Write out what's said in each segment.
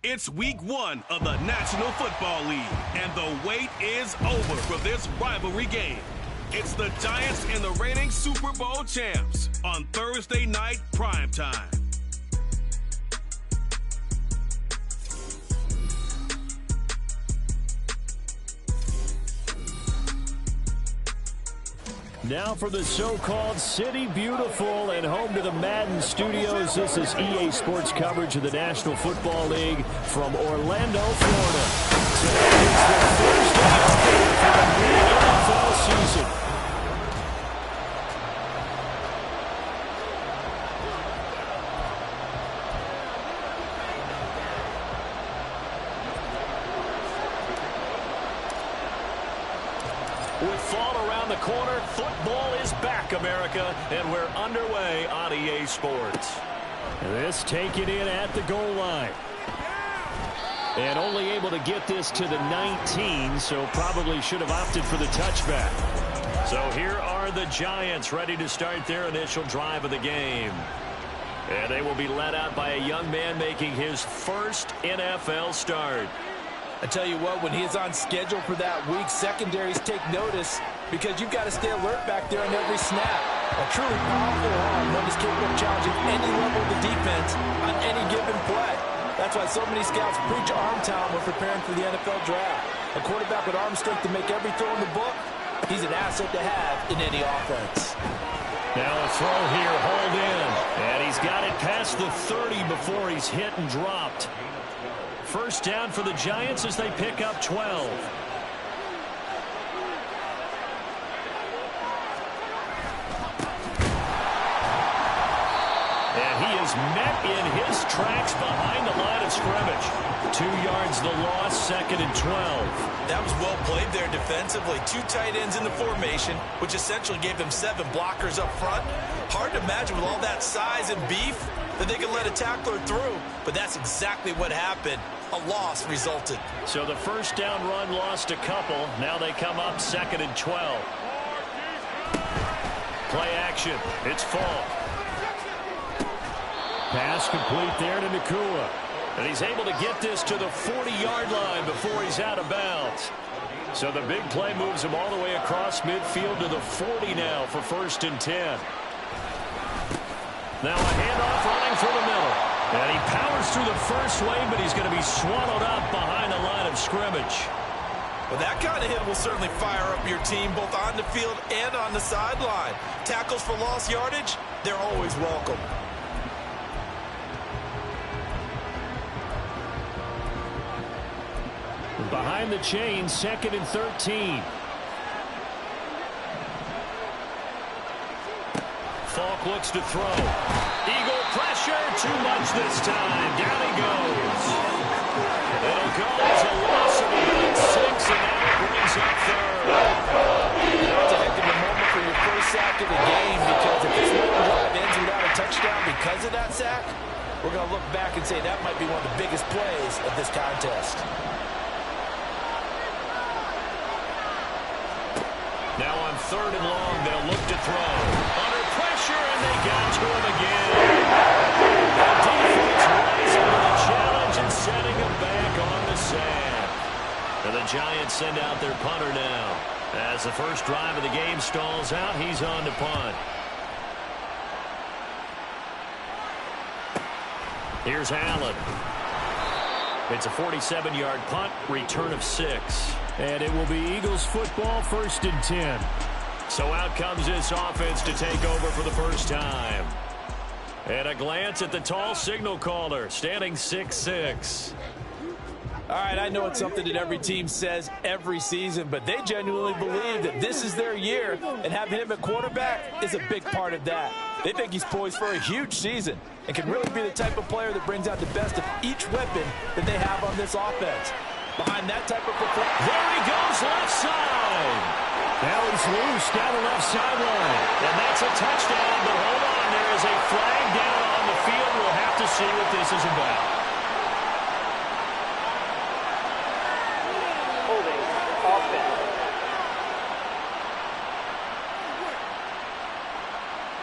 It's week 1 of the National Football League, and the wait is over for this rivalry game. It's the Giants and the reigning Super Bowl champs on Thursday night primetime. Now for the so-called City Beautiful and home to the Madden studios. This is EA Sports coverage of the National Football League from Orlando, Florida. Today is the first day for the new NFL season. With fall around the corner, football is back, America, and we're underway on EA Sports. This taken in at the goal line. And only able to get this to the 19, so probably should have opted for the touchback. So here are the Giants ready to start their initial drive of the game. And they will be led out by a young man making his first NFL start. I tell you what, when he is on schedule for that week, secondaries take notice because you've got to stay alert back there on every snap. A truly powerful arm, one is capable of challenging any level of the defense on any given play. That's why so many scouts preach arm talent when preparing for the NFL draft. A quarterback with arm strength to make every throw in the book, he's an asset to have in any offense. Now a throw here, hauled in. And he's got it past the 30 before he's hit and dropped. First down for the Giants as they pick up 12. And he is met in his tracks behind the line of scrimmage. 2 yards the loss, second and 12. That was well played there defensively. 2 tight ends in the formation, which essentially gave them 7 blockers up front. Hard to imagine with all that size and beef that they could let a tackler through, but that's exactly what happened. A loss resulted. So the first down run lost a couple. Now they come up second and 12. Play action. It's Fall. Pass complete there to Nakua. And he's able to get this to the 40-yard line before he's out of bounds. So the big play moves him all the way across midfield to the 40 now for first and 10. Now a handoff running for the middle. And he powers through the first wave, but he's going to be swallowed up behind the line of scrimmage. Well, that kind of hit will certainly fire up your team both on the field and on the sideline. Tackles for lost yardage, they're always welcome. Behind the chain, second and 13. Falk looks to throw. Eagle pressure, too much this time. Down he goes. It'll go as a loss of about 6, and now it brings up third. That's a heck of a moment for your first sack of the game, because if this long drive ends without a touchdown because of that sack, we're going to look back and say that might be one of the biggest plays of this contest. Now on third and long, they'll look to throw. Under pressure, and they got to him again. The defense rising to the challenge and setting him back on the sand. And the Giants send out their punter now. As the first drive of the game stalls out, he's on to punt. Here's Allen. It's a 47-yard punt, return of 6. And it will be Eagles football, first and 10. So out comes this offense to take over for the first time. And a glance at the tall signal caller, standing 6'6". All right, I know it's something that every team says every season, but they genuinely believe that this is their year, and having him at quarterback is a big part of that. They think he's poised for a huge season and can really be the type of player that brings out the best of each weapon that they have on this offense. Behind that type of performance. There he goes, left side. Now he's loose down the left sideline. And that's a touchdown, but hold on, there is a flag down on the field. We'll have to see what this is about. Holding offense.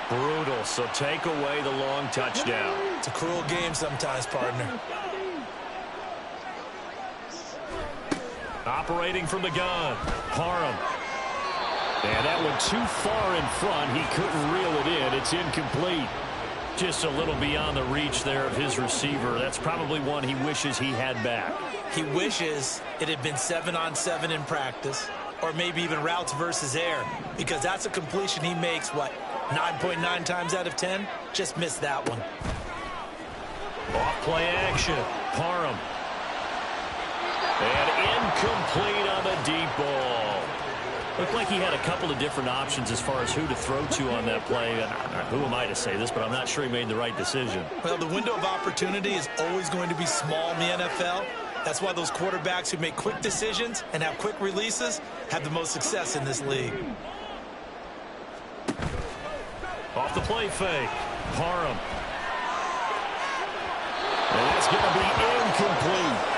Brutal, so take away the long touchdown. It's a cruel game sometimes, partner. Operating from the gun. Parham. And that went too far in front. He couldn't reel it in. It's incomplete. Just a little beyond the reach there of his receiver. That's probably one he wishes he had back. He wishes it had been 7-on-7 in practice, or maybe even routes versus air, because that's a completion he makes, 9.9 times out of 10? Just missed that one. Off play action. Parham. And incomplete on the deep ball. Looked like he had a couple of different options as far as who to throw to on that play. Who am I to say this, but I'm not sure he made the right decision. Well, the window of opportunity is always going to be small in the NFL. That's why those quarterbacks who make quick decisions and have quick releases have the most success in this league. Off the play fake. Parham. And that's going to be incomplete.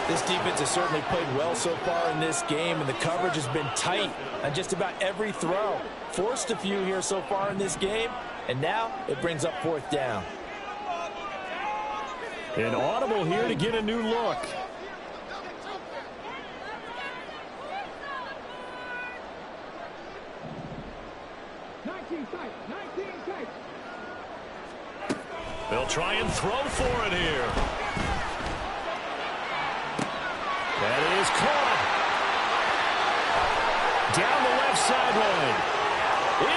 This defense has certainly played well so far in this game, and the coverage has been tight on just about every throw. Forced a few here so far in this game, and now it brings up 4th down. An audible here to get a new look. They'll try and throw for it here. That is caught. Down the left sideline.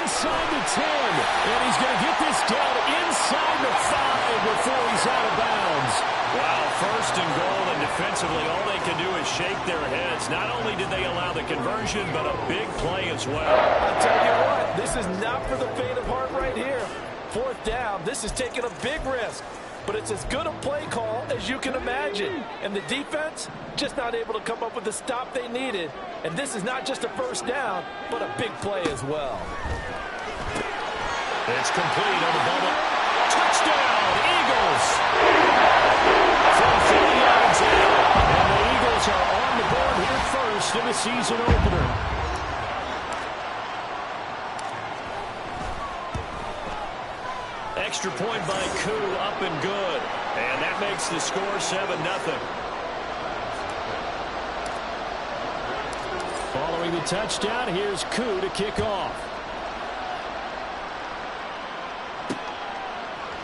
Inside the 10. And he's going to get this down inside the 5 before he's out of bounds. Wow, 1st and goal, and defensively all they can do is shake their heads. Not only did they allow the conversion, but a big play as well. I'll tell you what, this is not for the faint of heart right here. 4th down, this is taking a big risk. But it's as good a play call as you can imagine. And the defense just not able to come up with the stop they needed. And this is not just a 1st down, but a big play as well. It's complete on the bubble. Touchdown, Eagles! From 30 yards out. And the Eagles are on the board here first in the season opener. Extra point by Koo, up and good. And that makes the score 7-0. Following the touchdown, here's Koo to kick off.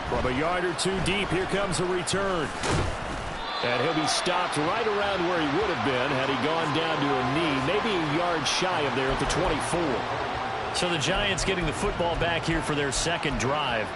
From a yard or two deep, here comes a return. And he'll be stopped right around where he would have been had he gone down to a knee, maybe a yard shy of there at the 24. So the Giants getting the football back here for their 2nd drive.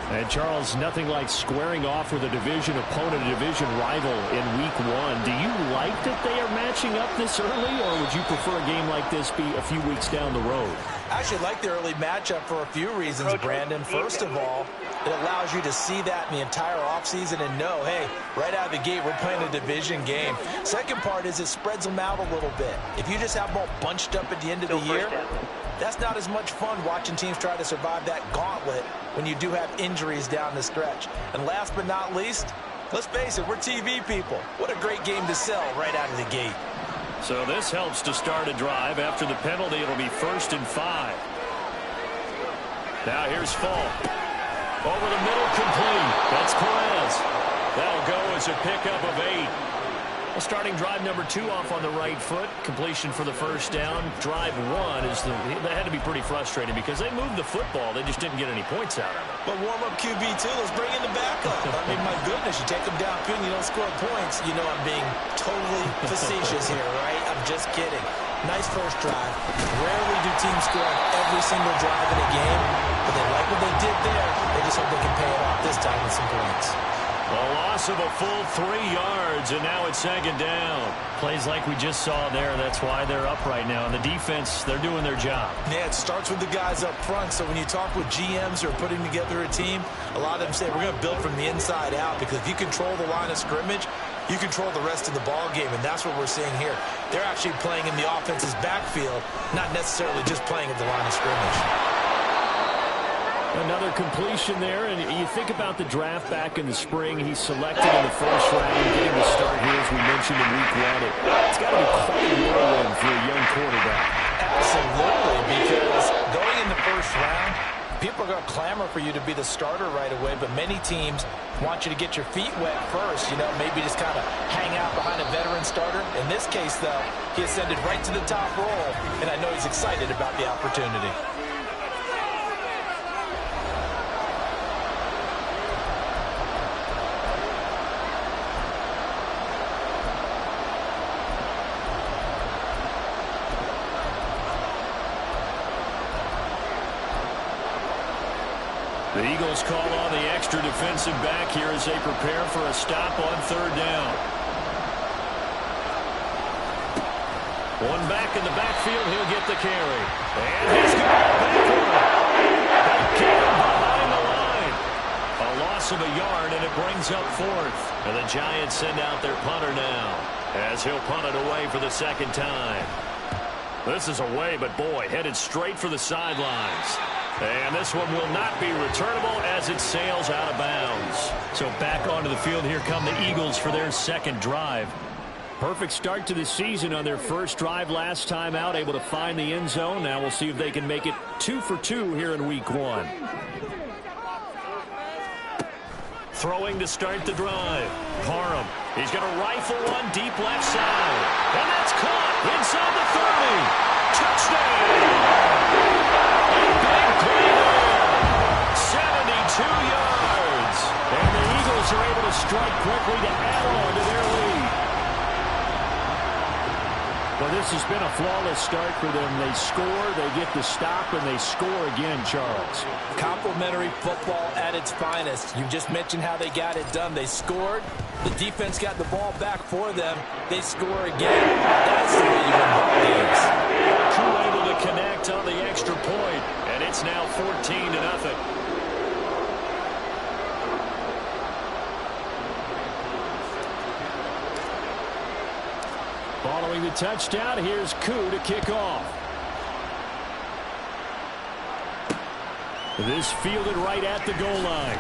And, Charles, nothing like squaring off with a division opponent, a division rival in Week 1. Do you like that they are matching up this early, or would you prefer a game like this be a few weeks down the road? I actually like the early matchup for a few reasons, Brandon. First of all, it allows you to see that in the entire offseason and know, hey, right out of the gate, we're playing a division game. Second part is it spreads them out a little bit. If you just have them all bunched up at the end of the year, that's not as much fun watching teams try to survive that gauntlet when you do have injuries down the stretch. And last but not least, let's face it, we're TV people. What a great game to sell right out of the gate. So this helps to start a drive. After the penalty, it'll be 1st and 5. Now here's Falk. Over the middle, complete. That's Perez. That'll go as a pickup of 8. Well, starting drive number 2 off on the right foot. Completion for the 1st down. Drive 1 is that had to be pretty frustrating because they moved the football. They just didn't get any points out of it. But warm-up QB2, let's bring in the backup. I mean, my goodness, you take them downfield and you don't score points. You know I'm being totally facetious here, right? I'm just kidding. Nice first drive. Rarely do teams score on every single drive in a game, but they like what they did there. They just hope they can pay it off this time with some points. A loss of a full 3 yards, and now it's 2nd down. Plays like we just saw there. That's why they're up right now. And the defense, they're doing their job. Yeah, it starts with the guys up front. So when you talk with GMs who are putting together a team, a lot of them say we're going to build from the inside out, because if you control the line of scrimmage, you control the rest of the ball game, and that's what we're seeing here. They're actually playing in the offense's backfield, not necessarily just playing at the line of scrimmage. Another completion there, and you think about the draft back in the spring. He's selected in the 1st round, getting the start here, as we mentioned in Week 1. It's got to be quite a whirlwind for a young quarterback. Absolutely, because going in the 1st round, People are going to clamor for you to be the starter right away, but many teams want you to get your feet wet first. You know, maybe just kind of hang out behind a veteran starter. In this case, though, he ascended right to the top role, and I know he's excited about the opportunity. The Eagles call on the extra defensive back here as they prepare for a stop on third down. One back in the backfield, he'll get the carry. And he's going backward. They get him behind the line. A loss of a yard, and it brings up fourth. And the Giants send out their punter now as he'll punt it away for the second time. This is away, but boy, headed straight for the sidelines. And this one will not be returnable as it sails out of bounds. So back onto the field, here come the Eagles for their second drive. Perfect start to the season on their first drive last time out, able to find the end zone. Now we'll see if they can make it 2 for 2 here in week 1. Throwing to start the drive. Parham. He's going to rifle one deep left side. And that's caught inside the 30. Touchdown! Big play there. 72 yards. And the Eagles are able to strike quickly to add on to their lead. Well, this has been a flawless start for them. They score, they get the stop, and they score again, Charles. Complimentary football at its finest. You just mentioned how they got it done. They scored. The defense got the ball back for them. They score again. That's the way you win ball games. Crew able to connect on the extra point, and it's now 14-0. Following the touchdown, here's Koo to kick off. This fielded right at the goal line.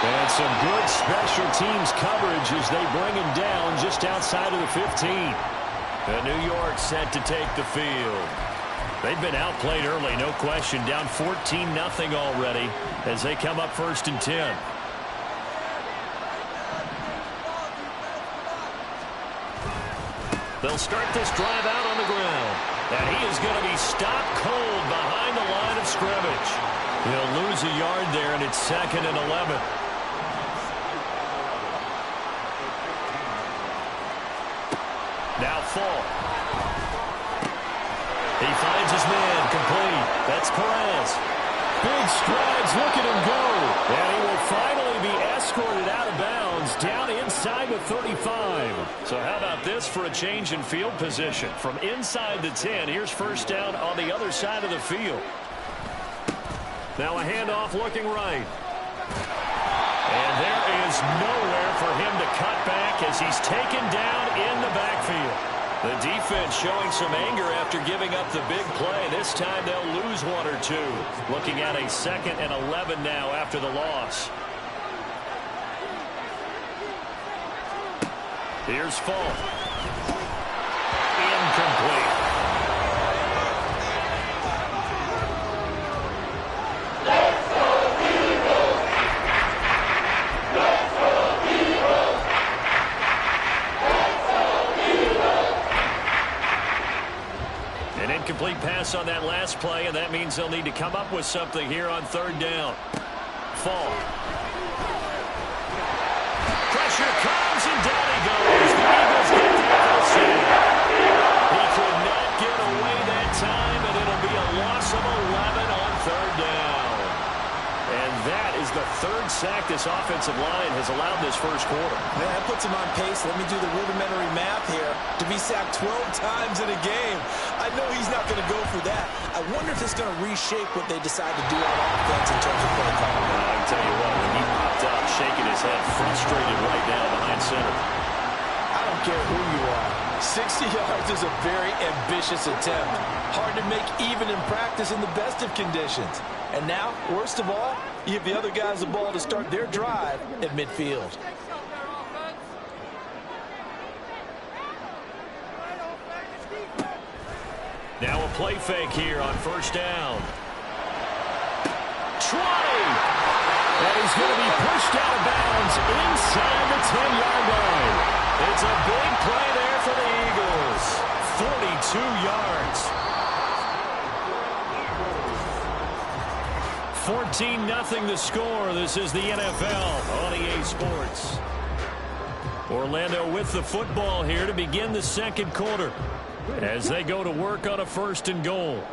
And some good special teams coverage as they bring him down just outside of the 15. And New York set to take the field. They've been outplayed early, no question. Down 14-0 already as they come up 1st and 10. They'll start this drive out on the ground. And he is going to be stopped cold behind the line of scrimmage. He'll lose a yard there, and it's 2nd and 11. Now Fall. He finds his man complete. That's Perez. Big strides, look at him go. And he will finally be escorted out of bounds down inside the 35. So how about this for a change in field position? From inside the 10, here's first down on the other side of the field. Now a handoff looking right. And there is nowhere for him to cut back as he's taken down in the backfield. The defense showing some anger after giving up the big play. This time they'll lose 1 or 2. Looking at a 2nd and 11 now after the loss. Here's Fall. Incomplete. Incomplete pass on that last play, and that means they'll need to come up with something here on 3rd down. Fall. Pressure comes, and down he goes. The Eagles get the first down. He could not get away that time, and it'll be a loss of 11 on 3rd down. And that is the 3rd sack this offensive line has allowed this first quarter. Man, that puts him on pace. Let me do the rudimentary math here. To be sacked 12 times in a game. I know he's not going to go for that. I wonder if it's going to reshape what they decide to do on offense in terms of play calling. I can tell you what, when he popped up, shaking his head, frustrated right now behind center. I don't care who you are. 60 yards is a very ambitious attempt. Hard to make even in practice in the best of conditions. And now, worst of all, you give the other guys the ball to start their drive at midfield. Now a play fake here on 1st down. And he's going to be pushed out of bounds inside the 10-yard line. It's a big play there for the Eagles. 42 yards. 14-0 the score. This is the NFL on EA Sports. Orlando with the football here to begin the second quarter as they go to work on a 1st and goal.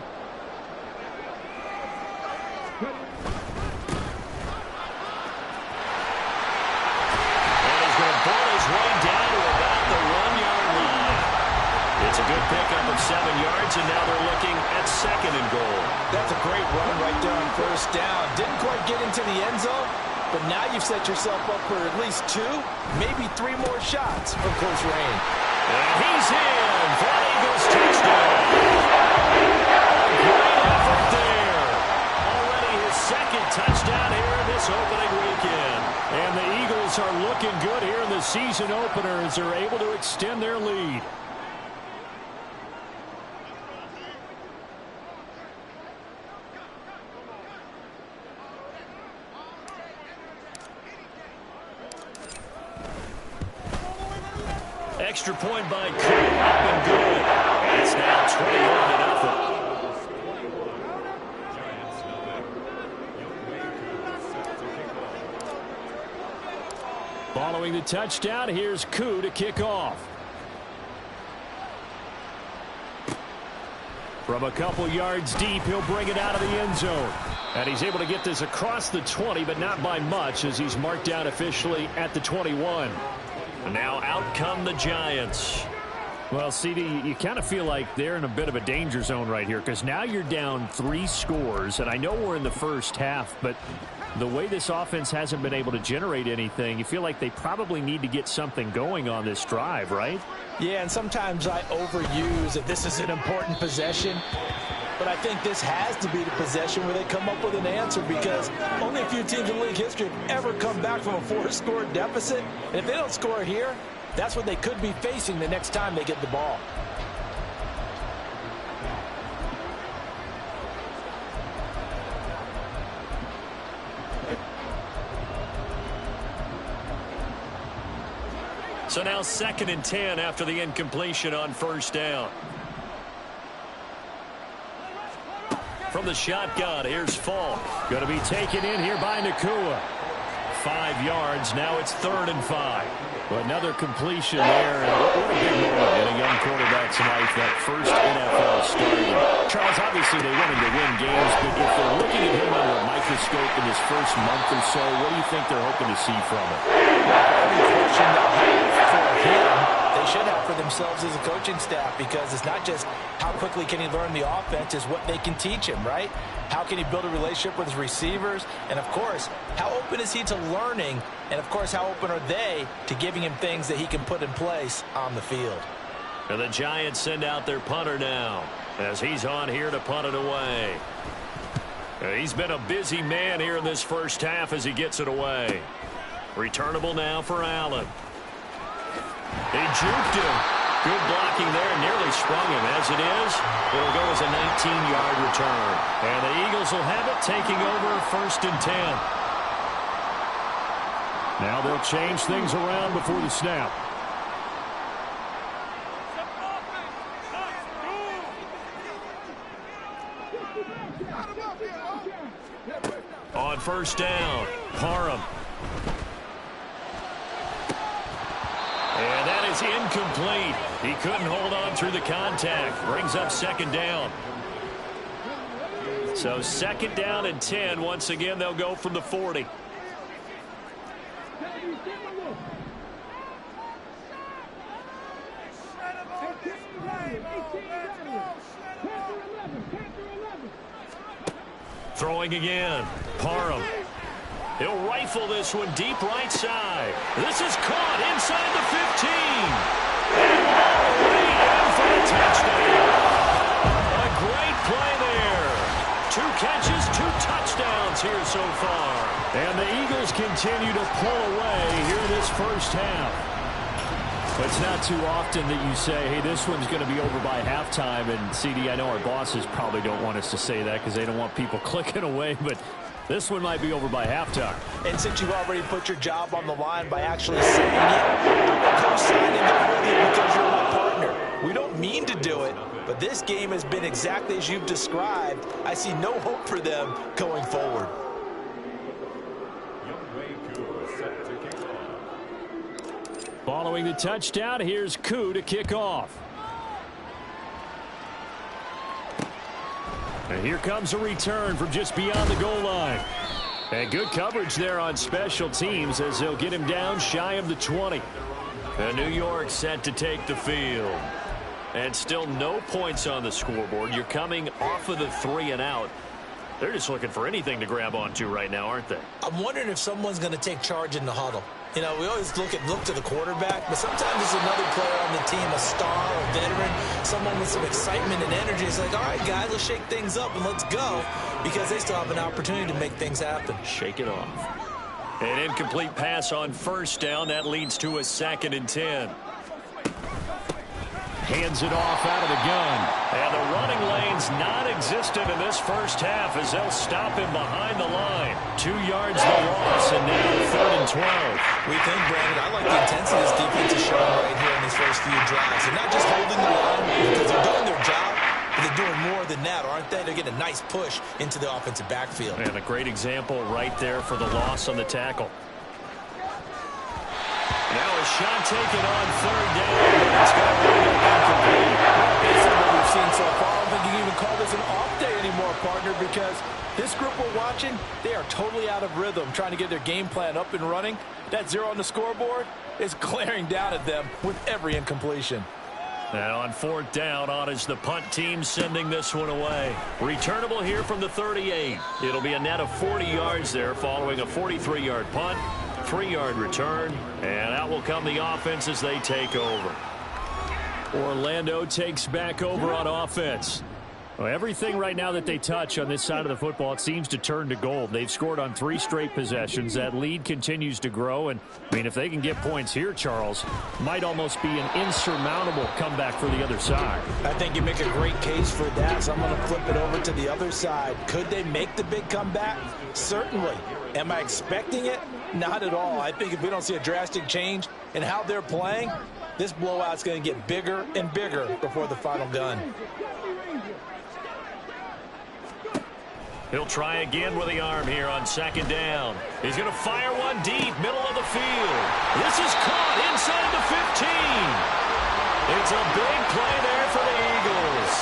It's a good pickup of 7 yards, and now they're looking at 2nd and goal. That's a great run right there on 1st down. Didn't quite get into the end zone, but now you've set yourself up for at least 2, maybe 3 more shots from close range. And he's in for an Eagles touchdown. A great effort there. Already his 2nd touchdown here in this opening weekend. And the Eagles are looking good here in the season opener as they're able to extend their lead. Extra point by Koo, up and good. It's now 21-0. Following the touchdown, here's Koo to kick off. From a couple yards deep, he'll bring it out of the end zone. And he's able to get this across the 20, but not by much, as he's marked down officially at the 21. Now out come the Giants. Well, CD, you kind of feel like they're in a bit of a danger zone right here because now you're down 3 scores, and I know we're in the first half, but the way this offense hasn't been able to generate anything, you feel like they probably need to get something going on this drive, right? Yeah, and sometimes I overuse that this is an important possession. But I think this has to be the possession where they come up with an answer because only a few teams in league history have ever come back from a 4-score deficit. And if they don't score here, that's what they could be facing the next time they get the ball. So now 2nd and 10 after the incompletion on 1st down. From the shotgun, here's Falk. Going to be taken in here by Nakua. 5 yards. Now it's 3rd and 5. Well, another completion there. And what a big moment in a young quarterback's life, that first NFL start. Charles, obviously they wanted to win games, but if they're looking at him under a microscope in his first month or so, what do you think they're hoping to see from him? Every question they'll have for him, they should have for themselves as a coaching staff, because it's not just how quickly can he learn the offense, it's what they can teach him, right? How can he build a relationship with his receivers? And, of course, how open is he to learning? And, of course, how open are they to giving him things that he can put in place on the field? And the Giants send out their punter now as he's on here to punt it away. He's been a busy man here in this first half as he gets it away. Returnable now for Allen. He juked him. Good blocking there, nearly sprung him. As it is, it'll go as a 19-yard return. And the Eagles will have it, taking over 1st and 10. Now they'll change things around before the snap. On 1st down, Parham. And that is incomplete. He couldn't hold on through the contact. Brings up 2nd down. So 2nd down and 10. Once again, they'll go from the 40. Throwing again. Parham. He'll rifle this one deep right side. This is caught inside the 15. And all the way in for the touchdown. A great play there. 2 catches, 2 touchdowns here so far. And the Eagles continue to pull away here this first half. It's not too often that you say, hey, this one's going to be over by halftime. And, CD, I know our bosses probably don't want us to say that because they don't want people clicking away. But This one might be over by halftime. And since you've already put your job on the line by actually saying it, I'm going to co-sign and go with you because you're my partner. We don't mean to do it, but this game has been exactly as you've described. I see no hope for them going forward. Following the touchdown, here's Koo to kick off. And here comes a return from just beyond the goal line. And good coverage there on special teams as they'll get him down shy of the 20. And New York set to take the field. And still no points on the scoreboard. You're coming off of the 3 and out. They're just looking for anything to grab onto right now, aren't they? I'm wondering if someone's going to take charge in the huddle. You know, we always look to the quarterback, but sometimes it's another player on the team, a star, a veteran, someone with some excitement and energy. It's like, all right, guys, let's shake things up and let's go, because they still have an opportunity to make things happen. Shake it off. An incomplete pass on first down. That leads to a 2nd and 10. Hands it off out of the gun. And the running lane's non-existent in this first half as they'll stop him behind the line. 2 yards the loss, and now 3rd and 12. We think, Brandon, I like the intensity this defense is showing right here in these first few drives. They're not just holding the line because they're doing their job, but they're doing more than that, aren't they? They're getting a nice push into the offensive backfield. And a great example right there for the loss on the tackle. Now a shot taken on 3rd down, but it's got to be incomplete. Based on what we've seen so far, I don't think you can even call this an off day anymore, partner, because this group we're watching, they are totally out of rhythm, trying to get their game plan up and running. That 0 on the scoreboard is glaring down at them with every incompletion. And on 4th down, on is the punt team sending this one away. Returnable here from the 38. It'll be a net of 40 yards there following a 43-yard punt. 3-yard return, and out will come the offense as they take over. Orlando takes back over on offense. Well, everything right now that they touch on this side of the football, it seems to turn to gold. They've scored on 3 straight possessions. That lead continues to grow, and I mean, if they can get points here, Charles, might almost be an insurmountable comeback for the other side. I think you make a great case for that, so I'm going to flip it over to the other side. Could they make the big comeback? Certainly. Am I expecting it? Not at all. I think if we don't see a drastic change in how they're playing, this blowout's going to get bigger and bigger before the final gun. He'll try again with the arm here on 2nd down. He's going to fire one deep, middle of the field. This is caught inside the 15. It's a big play there for the Eagles.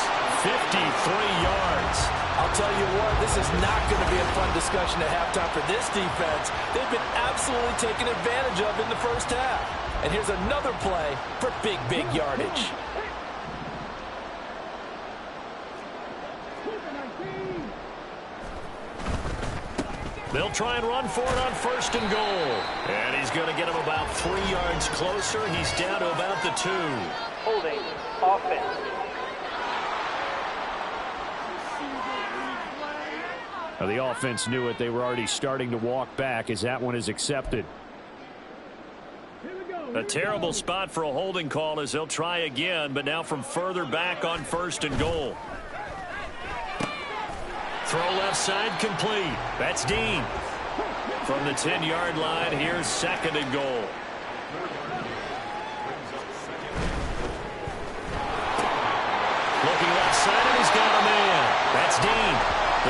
53 yards. I'll tell you what, this is not going to be a fun discussion at halftime for this defense. They've been absolutely taken advantage of in the first half. And here's another play for big yardage. They'll try and run for it on 1st and goal. And he's going to get him about 3 yards closer. He's down to about the 2. Holding offense. Now, the offense knew it. They were already starting to walk back as that one is accepted. A terrible spot for a holding call as they'll try again, but now from further back on 1st and goal. Throw left side complete. That's Dean. From the 10-yard line, here's 2nd and goal. Looking left side, and he's got a man. That's Dean.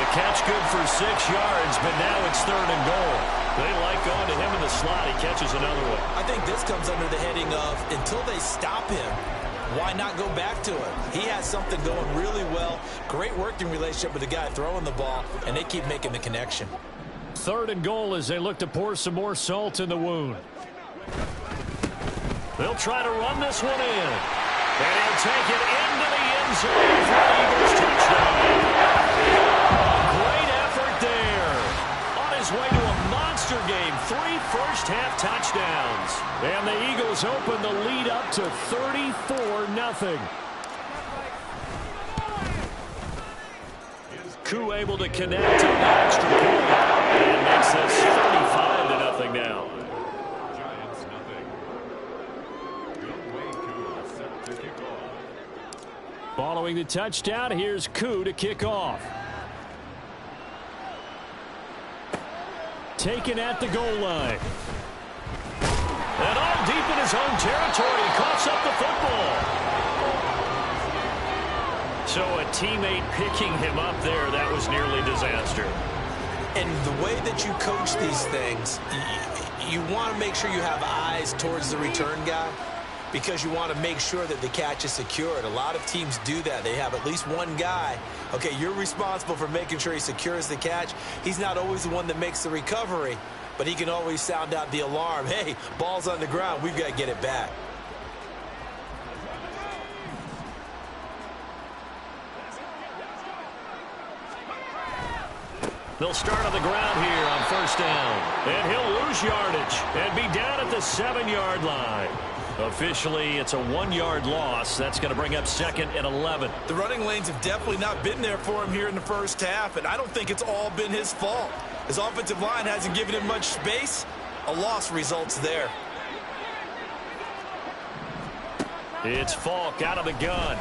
The catch good for 6 yards, but now it's 3rd and goal. They like going to him in the slot. He catches another one. I think this comes under the heading of until they stop him, why not go back to it? He has something going really well. Great working relationship with the guy throwing the ball, and they keep making the connection. 3rd and goal as they look to pour some more salt in the wound. They'll try to run this one in. And he'll take it into the end zone for the Eagles touchdown. Great effort there. On his way to a monster game. 3 first-half touchdowns. And the Eagles open the lead up to 34-0. Koo able to connect on the extra point. And makes this 35-0 now. Following the touchdown, here's Koo to kick off. taken at the goal line. And all deep in his own territory, he coughs up the football. So a teammate picking him up there, that was nearly disaster. And the way that you coach these things, you want to make sure you have eyes towards the return guy because you want to make sure that the catch is secured. A lot of teams do that. They have at least one guy. Okay, you're responsible for making sure he secures the catch. He's not always the one that makes the recovery, but he can always sound out the alarm. Hey, ball's on the ground. We've got to get it back. They'll start on the ground here on first down. And he'll lose yardage and be down at the 7-yard line. Officially, it's a 1-yard loss. That's going to bring up second and 11. The running lanes have definitely not been there for him here in the first half, and I don't think it's all been his fault. His offensive line hasn't given him much space. A loss results there. It's Falk out of the gun.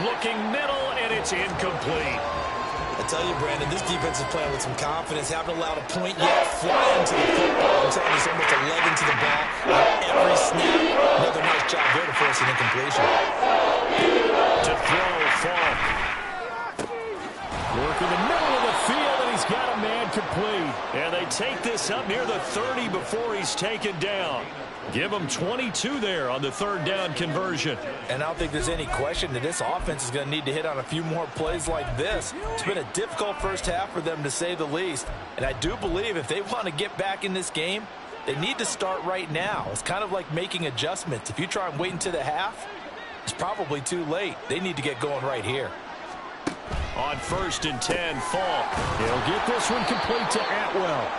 Looking middle, and it's incomplete. I tell you, Brandon, this defense is playing with some confidence. Haven't allowed a point yet. Flying to the football. I'm telling you, it's almost a leg into the ball. Every snap. Another nice job there to force an incompletion. To throw, Falk. Working the middle of the field, and he's got a man complete. And they take this up near the 30 before he's taken down. Give him 22 there on the third down conversion. And I don't think there's any question that this offense is going to need to hit on a few more plays like this. It's been a difficult first half for them, to say the least. And I do believe if they want to get back in this game, they need to start right now. It's kind of like making adjustments. If you try and wait until the half, it's probably too late. They need to get going right here. On first and 10, Falk. He'll get this one complete to Atwell.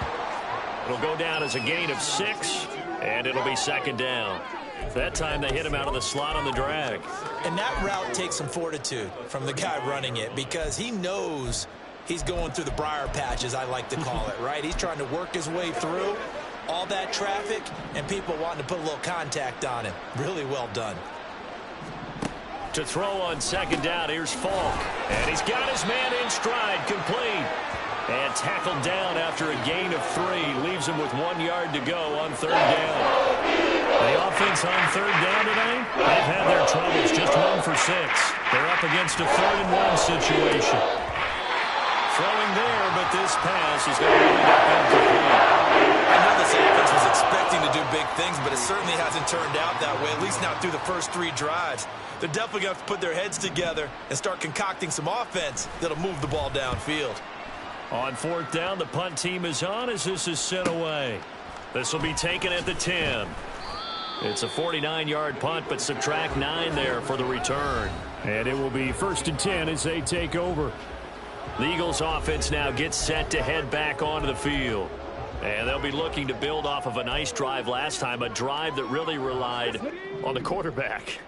It'll go down as a gain of 6. And it'll be second down. That time they hit him out of the slot on the drag. And that route takes some fortitude from the guy running it because he knows he's going through the briar patch, as I like to call it, right? He's trying to work his way through all that traffic and people wanting to put a little contact on him. Really well done. To throw on second down, here's Falk. And he's got his man in stride, complete. And tackled down after a gain of 3. Leaves him with 1 yard to go on third down. The offense on third down tonight, they've had their troubles. Just 1 for 6. They're up against a 3rd-and-1 situation. Throwing there, but this pass is going to end up incomplete. I know this offense was expecting to do big things, but it certainly hasn't turned out that way, at least not through the first 3 drives. They're definitely going to have to put their heads together and start concocting some offense that'll move the ball downfield. On fourth down, the punt team is on as this is sent away. This will be taken at the 10. It's a 49-yard punt, but subtract 9 there for the return. And it will be first and 10 as they take over. The Eagles offense now gets set to head back onto the field. And they'll be looking to build off of a nice drive last time, a drive that really relied on the quarterback.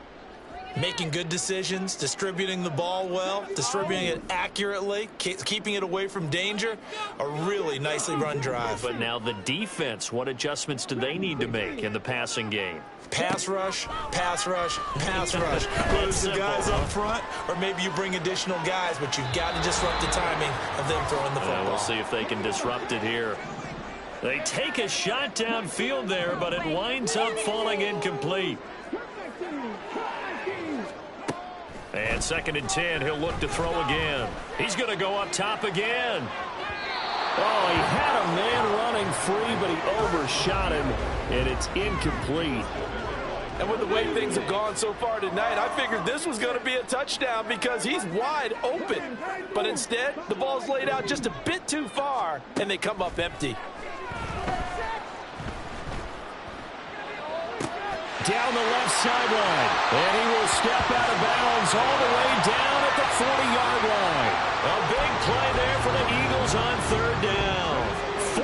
Making good decisions, distributing the ball well, distributing it accurately, keeping it away from danger. A really nicely run drive. But now the defense, what adjustments do they need to make in the passing game? Pass rush, pass rush, pass rush. Whether it's the guys up front or maybe you bring additional guys, but you've got to disrupt the timing of them throwing the football. We'll see if they can disrupt it here. They take a shot downfield there, but it winds up falling incomplete. And second and 10, he'll look to throw again. He's going to go up top again. Oh, he had a man running free, but he overshot him, and it's incomplete. And with the way things have gone so far tonight, I figured this was going to be a touchdown because he's wide open. But instead, the ball's laid out just a bit too far, and they come up empty. Down the left sideline, and he will step out of bounds all the way down at the 40-yard line. A big play there for the Eagles on third down.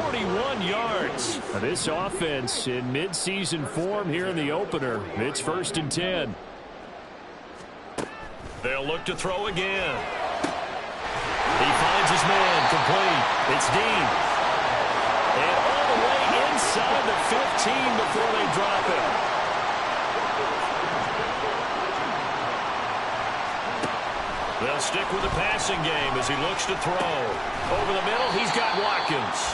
41 yards. This offense in midseason form here in the opener. It's first and 10. They'll look to throw again. He finds his man, complete. It's Dean. And all the way inside the 15 before they drop it. They'll stick with the passing game as he looks to throw. Over the middle, he's got Watkins.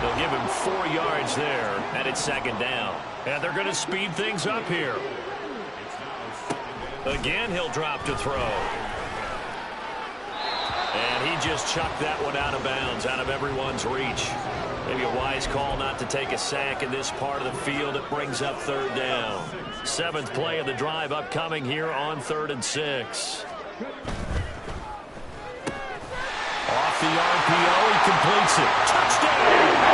They'll give him 4 yards there, and it's second down. And they're going to speed things up here. Again, he'll drop to throw. And he just chucked that one out of bounds, out of everyone's reach. Maybe a wise call not to take a sack in this part of the field. It brings up third down. 7th play of the drive upcoming here on 3rd and 6. Off the RPO, he completes it. Touchdown!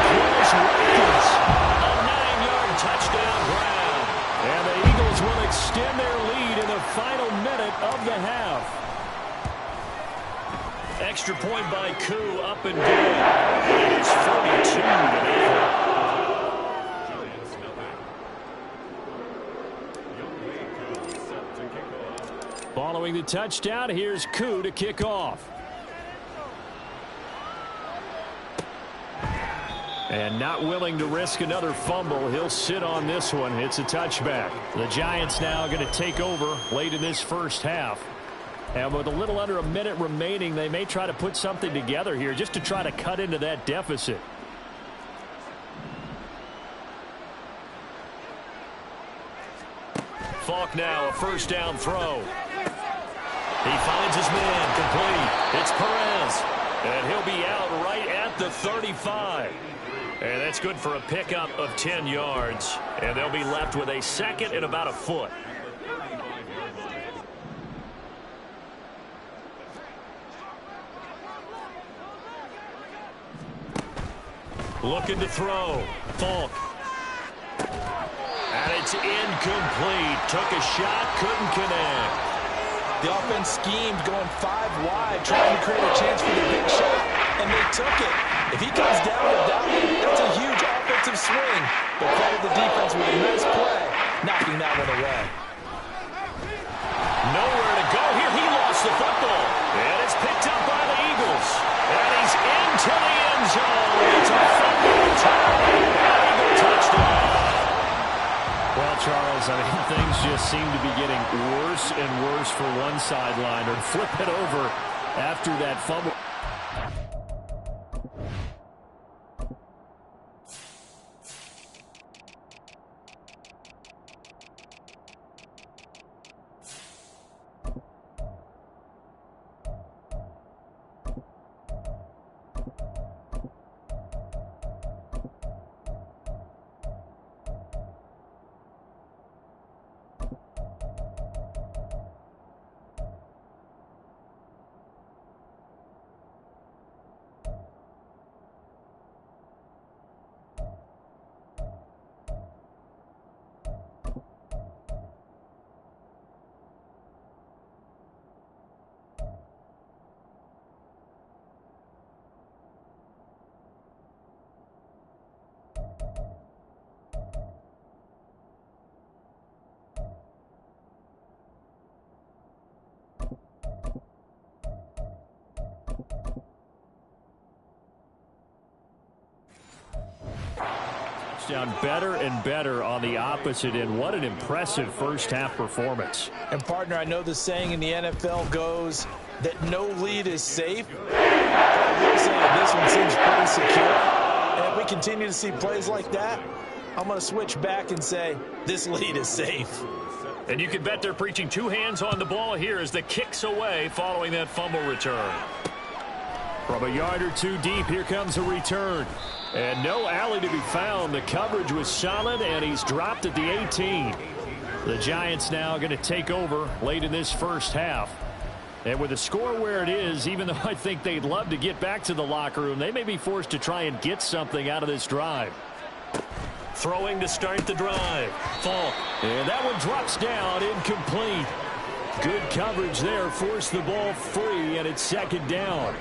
Chris Watkins, a 9-yard touchdown grab. And the Eagles will extend their lead in the final minute of the half. Extra point by Koo, up and good. It is 42-0. Following the touchdown, here's Koo to kick off. And not willing to risk another fumble, he'll sit on this one. It's a touchback. The Giants now going to take over late in this first half. And with a little under a minute remaining, they may try to put something together here just to try to cut into that deficit. Falk now, a first down throw. He finds his man, complete. It's Perez. And he'll be out right at the 35. And that's good for a pickup of 10 yards. And they'll be left with a second and about a foot. Looking to throw. Falk. And it's incomplete. Took a shot, couldn't connect. The offense schemed, going 5 wide, trying to create a chance for the big shot, and they took it. If he comes down with that one, that's a huge offensive swing. But credit the defense with a nice play, knocking that one away. Nowhere to go here. He lost the football. And it's picked up by the Eagles. And he's into the end zone. It's a fumble return. Eagle touchdown. Well, Charles, I mean, things just seem to be getting worse and worse for one sideline. Or flip it over after that fumble. Down better and better on the opposite end. What an impressive first half performance. And partner, I know the saying in the NFL goes that no lead is safe. I will say that this one seems pretty secure. And if we continue to see plays like that, I'm going to switch back and say this lead is safe. And you can bet they're preaching 2 hands on the ball here as the kick's away following that fumble return. From a yard or 2 deep, here comes a return. And no alley to be found. The coverage was solid, and he's dropped at the 18. The Giants now going to take over late in this first half. And with the score where it is, even though I think they'd love to get back to the locker room, they may be forced to try and get something out of this drive. Throwing to start the drive. Falk. And that one drops down, incomplete. Good coverage there, forced the ball free, and it's second down.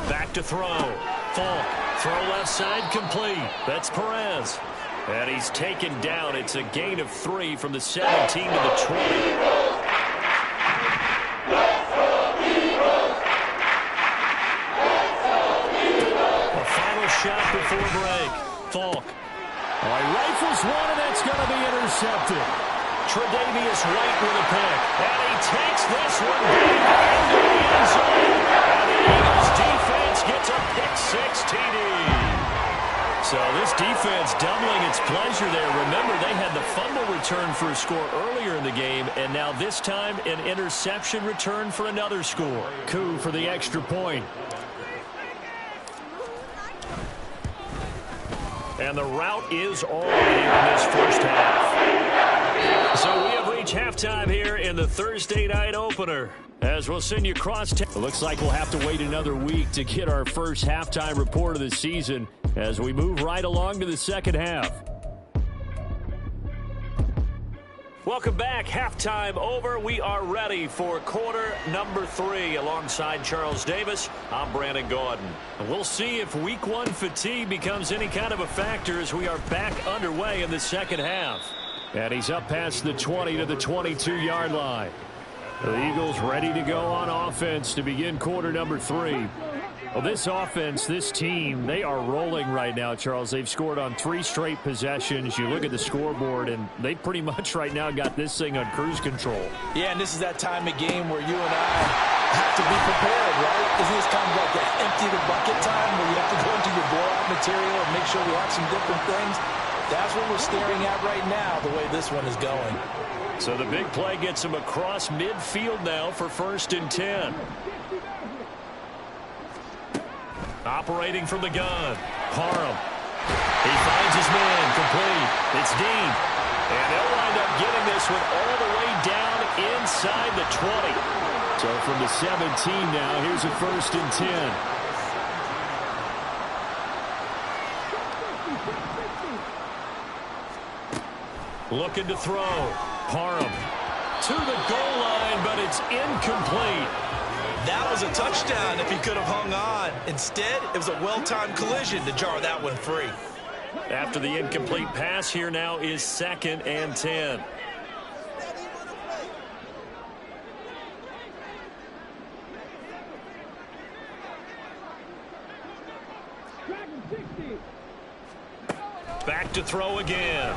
Back to throw. Falk. Throw left side, complete. That's Perez. And he's taken down. It's a gain of 3 from the 17 to the 20. A final shot before break. Falk. Rifles one, and that's going to be intercepted. Tre'Davious White with a pick. And he takes this one back into the end zone. And the Eagles defense gets a pick-six TD. So this defense doubling its pleasure there. Remember, they had the fumble return for a score earlier in the game, and now this time an interception return for another score. Coup for the extra point. And the route is on here in this first half. So we have reached halftime here in the Thursday night opener. As we'll send you across. It looks like we'll have to wait another week to get our first halftime report of the season as we move right along to the second half. Welcome back. Halftime over. We are ready for quarter number 3. Alongside Charles Davis, I'm Brandon Gordon. We'll see if week 1 fatigue becomes any kind of a factor as we are back underway in the second half. And he's up past the 20 to the 22-yard line. The Eagles ready to go on offense to begin quarter number 3. Well, this offense, this team, they are rolling right now, Charles. They've scored on 3 straight possessions. You look at the scoreboard, and they pretty much right now got this thing on cruise control. Yeah, and this is that time of game where you and I have to be prepared, right? Isn't this kind of like the empty the bucket time where you have to go into your blowout material and make sure we have some different things? That's what we're staring at right now, the way this one is going. So the big play gets him across midfield now for 1st and 10. Operating from the gun. Parham. He finds his man. Complete. It's Dean. And they'll wind up getting this one all the way down inside the 20. So from the 17 now, here's a 1st and 10. Looking to throw. Parham to the goal line, but it's incomplete. That was a touchdown if he could have hung on. Instead, it was a well-timed collision to jar that one free. After the incomplete pass, here now is 2nd and 10. Back to throw again.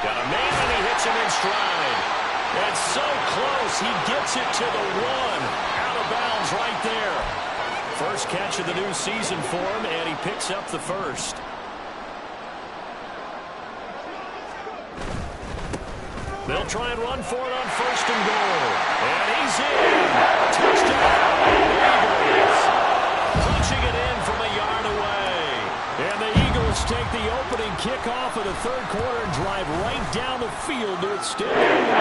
Got a man, and he hits him in stride. And so close, he gets it to the 1. Out of bounds right there. First catch of the new season for him, and he picks up the 1st. They'll try and run for it on 1st and goal. And he's in. Touchdown, Eagles. Punching it in from a yard away. And the Eagles take the opening kickoff of the 3rd quarter and drive right down the field to extend their lead.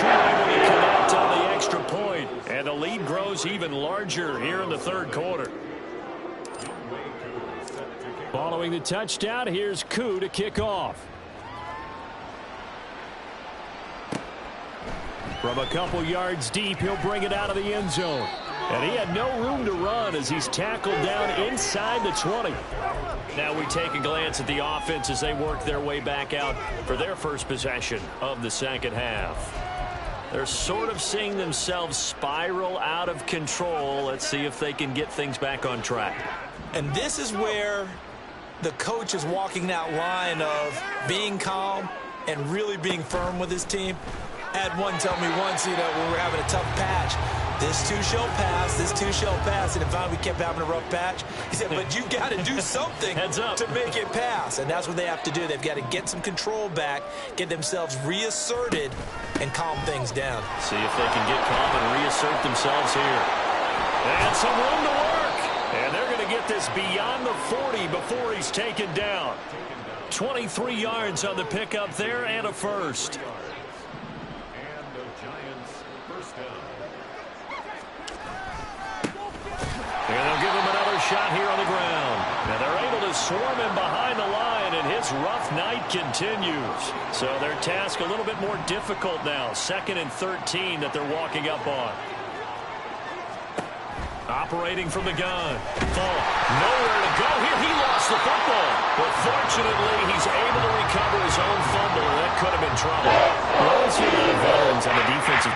Able to connect on the extra point, and the lead grows even larger here in the 3rd quarter. Following the touchdown, here's Koo to kick off. From a couple yards deep, he'll bring it out of the end zone. And he had no room to run as he's tackled down inside the 20. Now we take a glance at the offense as they work their way back out for their first possession of the second half. They're sort of seeing themselves spiral out of control. Let's see if they can get things back on track. And this is where the coach is walking that line of being calm and really being firm with his team. I had one tell me once, when we were having a tough patch, this too shall pass, this too shall pass. And finally we kept having a rough patch. He said, but you got to do something to make it pass. And that's what they have to do. They've got to get some control back, get themselves reasserted, and calm things down. See if they can get calm and reassert themselves here. And some room to work. And they're going to get this beyond the 40 before he's taken down. 23 yards on the pickup there and a 1st. And they'll give him another shot here on the ground. Now they're able to swarm him behind the line, and his rough night continues. So their task a little bit more difficult now. 2nd and 13 that they're walking up on. Operating from the gun. Falk, nowhere to go here. He lost the football. But fortunately, he's able to recover his own fumble, and that could have been trouble. Well, let's see the veterans on the defensive.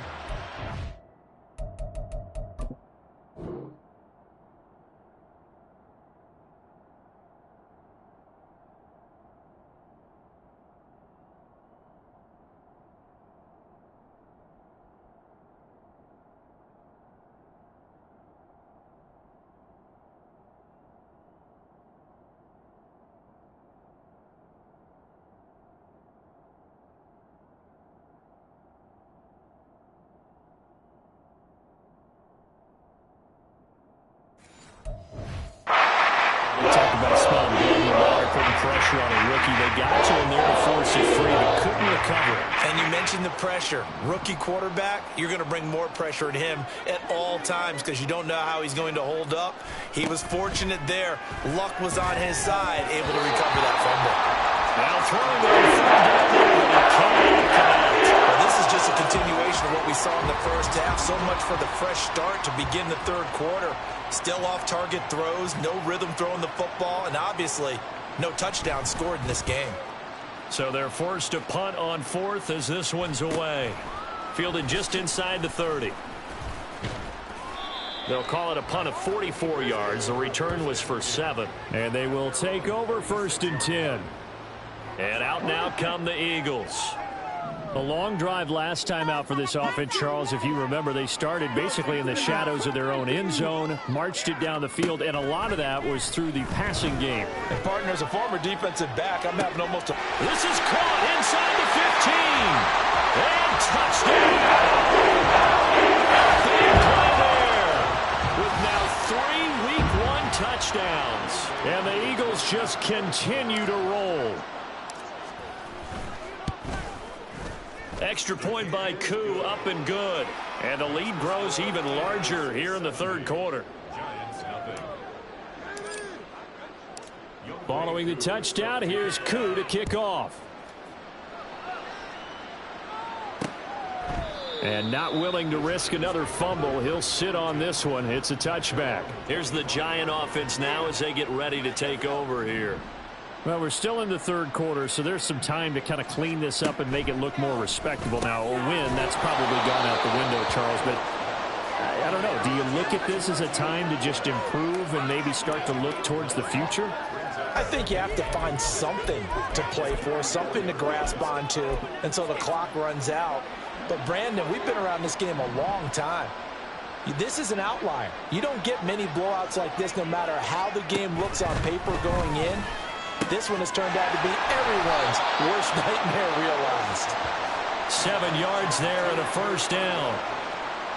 pressure on a rookie. They got to him there to force it free, but couldn't recover it. And you mentioned the pressure. Rookie quarterback, you're going to bring more pressure at him at all times because you don't know how he's going to hold up. He was fortunate there. Luck was on his side, able to recover that fumble. Now throwing it on third down there, but he can't connect. Well, this is just a continuation of what we saw in the first half. So much for the fresh start to begin the third quarter. Still off-target throws, no rhythm throwing the football, and obviously no touchdown scored in this game. So they're forced to punt on fourth as this one's away. Fielded just inside the 30. They'll call it a punt of 44 yards. The return was for 7. And they will take over 1st and 10. And out now come the Eagles. A long drive last time out for this offense, Charles. If you remember, they started basically in the shadows of their own end zone, marched it down the field, and a lot of that was through the passing game. And, partner, as a former defensive back, I'm having almost a... This is caught inside the 15. And touchdown. Big play there. With now 3 Week 1 touchdowns. And the Eagles just continue to roll. Extra point by Koo, up and good. And the lead grows even larger here in the third quarter. Following the touchdown, here's Koo to kick off. And not willing to risk another fumble, he'll sit on this one. It's a touchback. Here's the Giant offense now as they get ready to take over here. Well, we're still in the third quarter, so there's some time to kind of clean this up and make it look more respectable. Now, a win, that's probably gone out the window, Charles, but I don't know. Do you look at this as a time to just improve and maybe start to look towards the future? I think you have to find something to play for, something to grasp onto until the clock runs out. But, Brandon, we've been around this game a long time. This is an outlier. You don't get many blowouts like this no matter how the game looks on paper going in. This one has turned out to be everyone's worst nightmare realized. 7 yards there and a first down.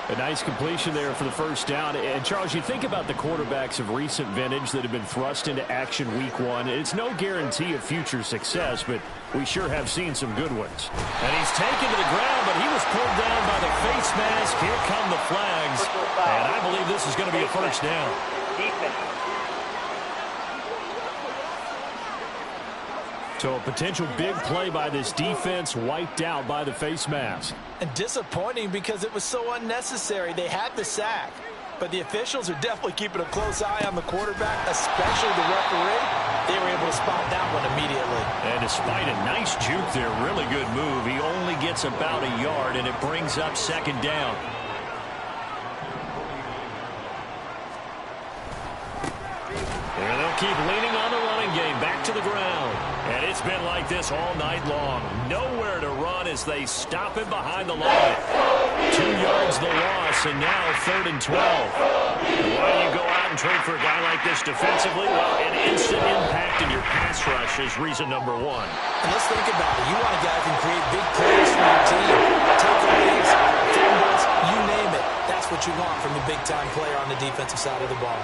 A nice completion there for the first down. And, Charles, you think about the quarterbacks of recent vintage that have been thrust into action Week 1. It's no guarantee of future success, but we sure have seen some good ones. And he's taken to the ground, but he was pulled down by the face mask. Here come the flags. And I believe this is going to be a first down. So a potential big play by this defense wiped out by the face mask. And disappointing because it was so unnecessary. They had the sack, but the officials are definitely keeping a close eye on the quarterback, especially the referee. They were able to spot that one immediately. And despite a nice juke there, really good move, he only gets about a yard, and it brings up 2nd down. And they'll keep leaning on the running game, back to the ground. And it's been like this all night long. Nowhere to run as they stop him behind the line. 2 yards the loss, and now 3rd and 12. And why do you go out and trade for a guy like this defensively? Well, an instant impact in your pass rush is reason number 1. And let's think about it. You want a guy who can create big plays for your team. Takeaways, fumbles, you name it. That's what you want from a big-time player on the defensive side of the ball.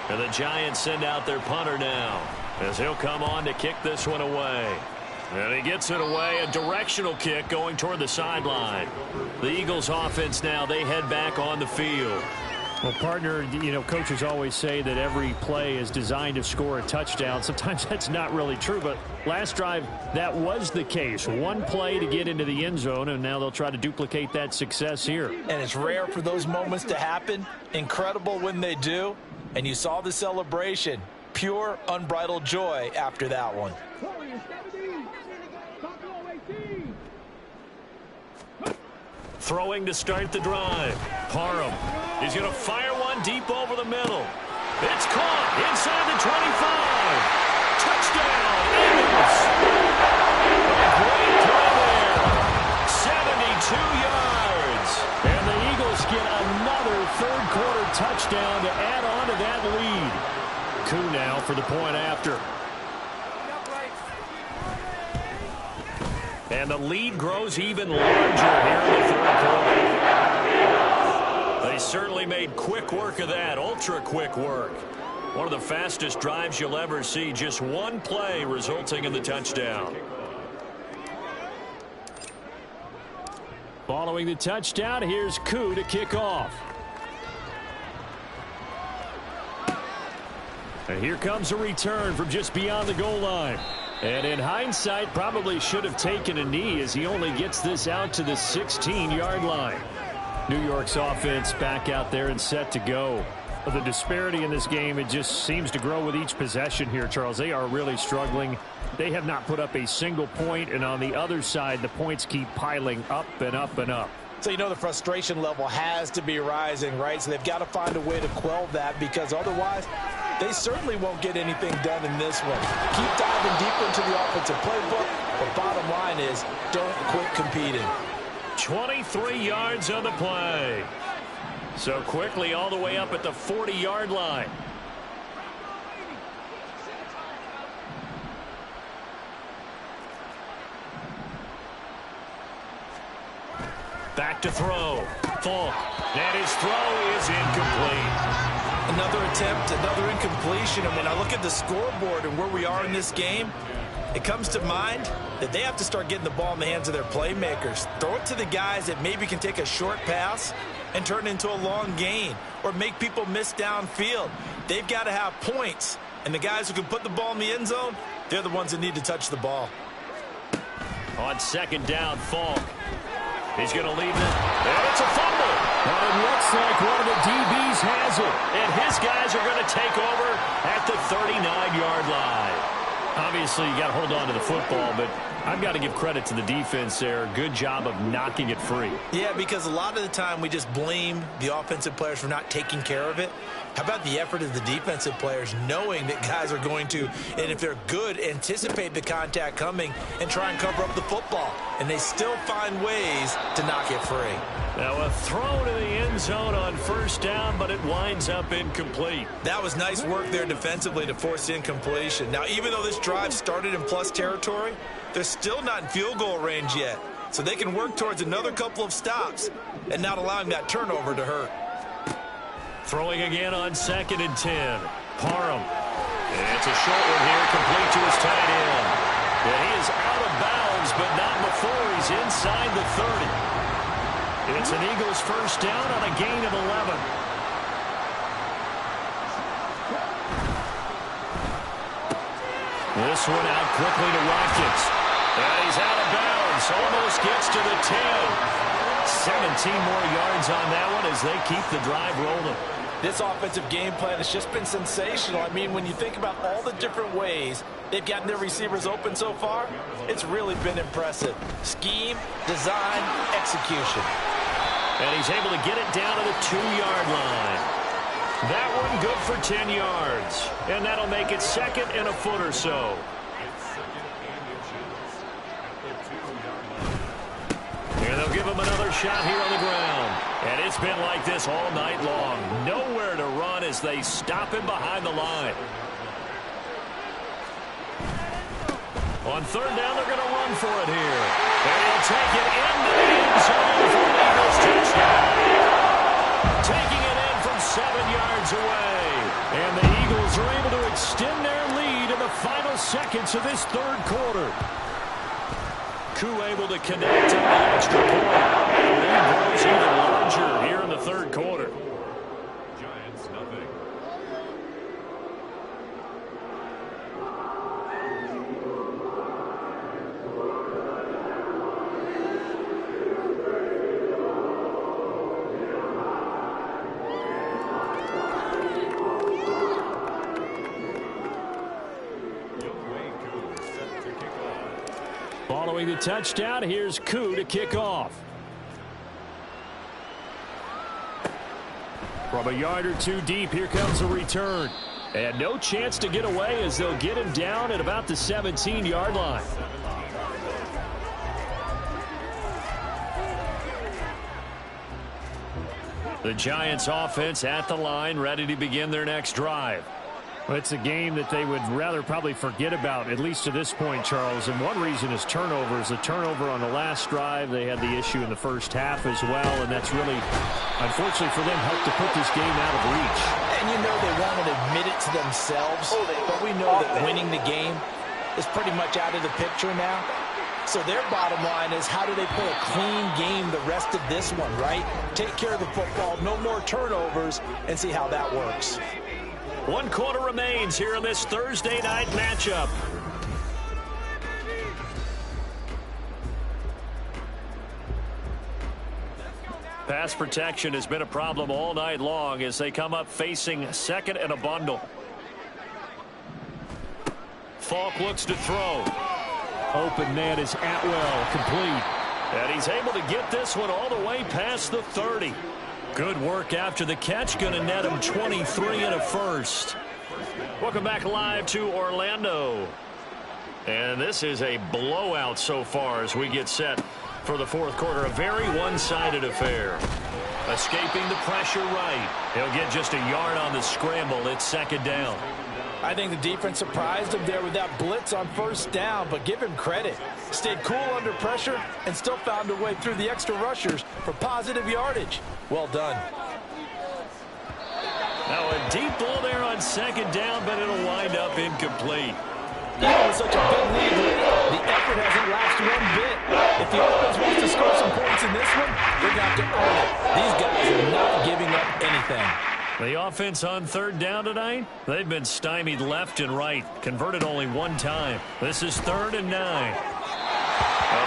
And the Giants send out their punter now, as he'll come on to kick this one away. And he gets it away, a directional kick going toward the sideline. The Eagles offense now, they head back on the field. Well, partner, you know, coaches always say that every play is designed to score a touchdown. Sometimes that's not really true, but last drive, that was the case. One play to get into the end zone, and now they'll try to duplicate that success here. And it's rare for those moments to happen. Incredible when they do. And you saw the celebration. Pure, unbridled joy after that one. Throwing to start the drive. Parham. He's going to fire one deep over the middle. It's caught inside the 25. Touchdown, Eagles. Great play there. 72 yards. And the Eagles get another third quarter touchdown to add on to that lead. Koo now for the point after. And the lead grows even larger here in the third quarter. They certainly made quick work of that, ultra quick work. One of the fastest drives you'll ever see. Just one play resulting in the touchdown. Following the touchdown, here's Koo to kick off. And here comes a return from just beyond the goal line. And in hindsight, probably should have taken a knee as he only gets this out to the 16-yard line. New York's offense back out there and set to go. The disparity in this game, it just seems to grow with each possession here, Charles. They are really struggling. They have not put up a single point, and on the other side, the points keep piling up and up and up. So you know the frustration level has to be rising, right? So they've got to find a way to quell that, because otherwise they certainly won't get anything done in this one. Keep diving deeper into the offensive playbook, but bottom line is don't quit competing. 23 yards on the play. So quickly all the way up at the 40-yard line. Back to throw. Falk. And his throw is incomplete. Another attempt, another incompletion. And when I look at the scoreboard and where we are in this game, it comes to mind that they have to start getting the ball in the hands of their playmakers. Throw it to the guys that maybe can take a short pass and turn it into a long gain or make people miss downfield. They've got to have points. And the guys who can put the ball in the end zone, they're the ones that need to touch the ball. On second down, Falk. He's going to leave it. And it's a fumble. And it looks like one of the DBs has it. And his guys are going to take over at the 39-yard line. Obviously, you got to hold on to the football, but I've got to give credit to the defense there. Good job of knocking it free. Yeah, because a lot of the time we just blame the offensive players for not taking care of it. How about the effort of the defensive players knowing that guys are going to, and if they're good, anticipate the contact coming and try and cover up the football. And they still find ways to knock it free. Now a throw to the end zone on first down, but it winds up incomplete. That was nice work there defensively to force incompletion. Now, even though this drive started in plus territory, they're still not in field goal range yet. So they can work towards another couple of stops and not allowing that turnover to hurt. Throwing again on 2nd and 10. Parham. And it's a short one here, complete to his tight end. And he is out of bounds, but not before he's inside the 30. It's an Eagles first down on a gain of 11. This one out quickly to Watkins. And he's out of bounds. Almost gets to the 10. 17 more yards on that one as they keep the drive rolling. This offensive game plan has just been sensational. I mean, when you think about all the different ways they've gotten their receivers open so far, it's really been impressive. Scheme, design, execution. And he's able to get it down to the 2-yard line. That one good for 10 yards. And that'll make it second and a foot or so. And they'll give him another shot here on the ground. And it's been like this all night long. Nowhere to run as they stop him behind the line. On third down, they're going to run for it here. And he'll take it into the end zone for an Eagles touchdown. Taking it in from 7 yards away. And the Eagles are able to extend their lead in the final seconds of this third quarter. Koo able to connect on the extra point. The lead grows even larger here in the third quarter. Giants, nothing. Following the touchdown, here's Koo to kick off. From a yard or two deep, here comes a return. And no chance to get away as they'll get him down at about the 17-yard line. The Giants offense at the line, ready to begin their next drive. Well, it's a game that they would rather probably forget about, at least to this point, Charles. And one reason is turnovers. A turnover on the last drive. They had the issue in the first half as well, and that's really, unfortunately for them, helped to put this game out of reach. And you know they won't admit it to themselves, but we know that winning the game is pretty much out of the picture now. So their bottom line is, how do they play a clean game the rest of this one, right? Take care of the football, no more turnovers, and see how that works. 1 quarter remains here in this Thursday night matchup. Pass protection has been a problem all night long as they come up facing second and a bundle. Falk looks to throw. Open man is Atwell, complete. And he's able to get this one all the way past the 30. Good work after the catch, going to net him 23 and a first. Welcome back live to Orlando. And this is a blowout so far as we get set for the fourth quarter. A very one-sided affair. Escaping the pressure right. He'll get just a yard on the scramble. It's second down. I think the defense surprised him there with that blitz on first down, but give him credit. Stayed cool under pressure and still found a way through the extra rushers for positive yardage. Well done. Now a deep ball there on second down, but it'll wind up incomplete. Even with such a big lead, the effort hasn't lapsed one bit. If the offense wants to score some points in this one, they're going to have to earn it. These guys are not giving up anything. The offense on third down tonight, they've been stymied left and right, converted only one time. This is 3rd and 9. A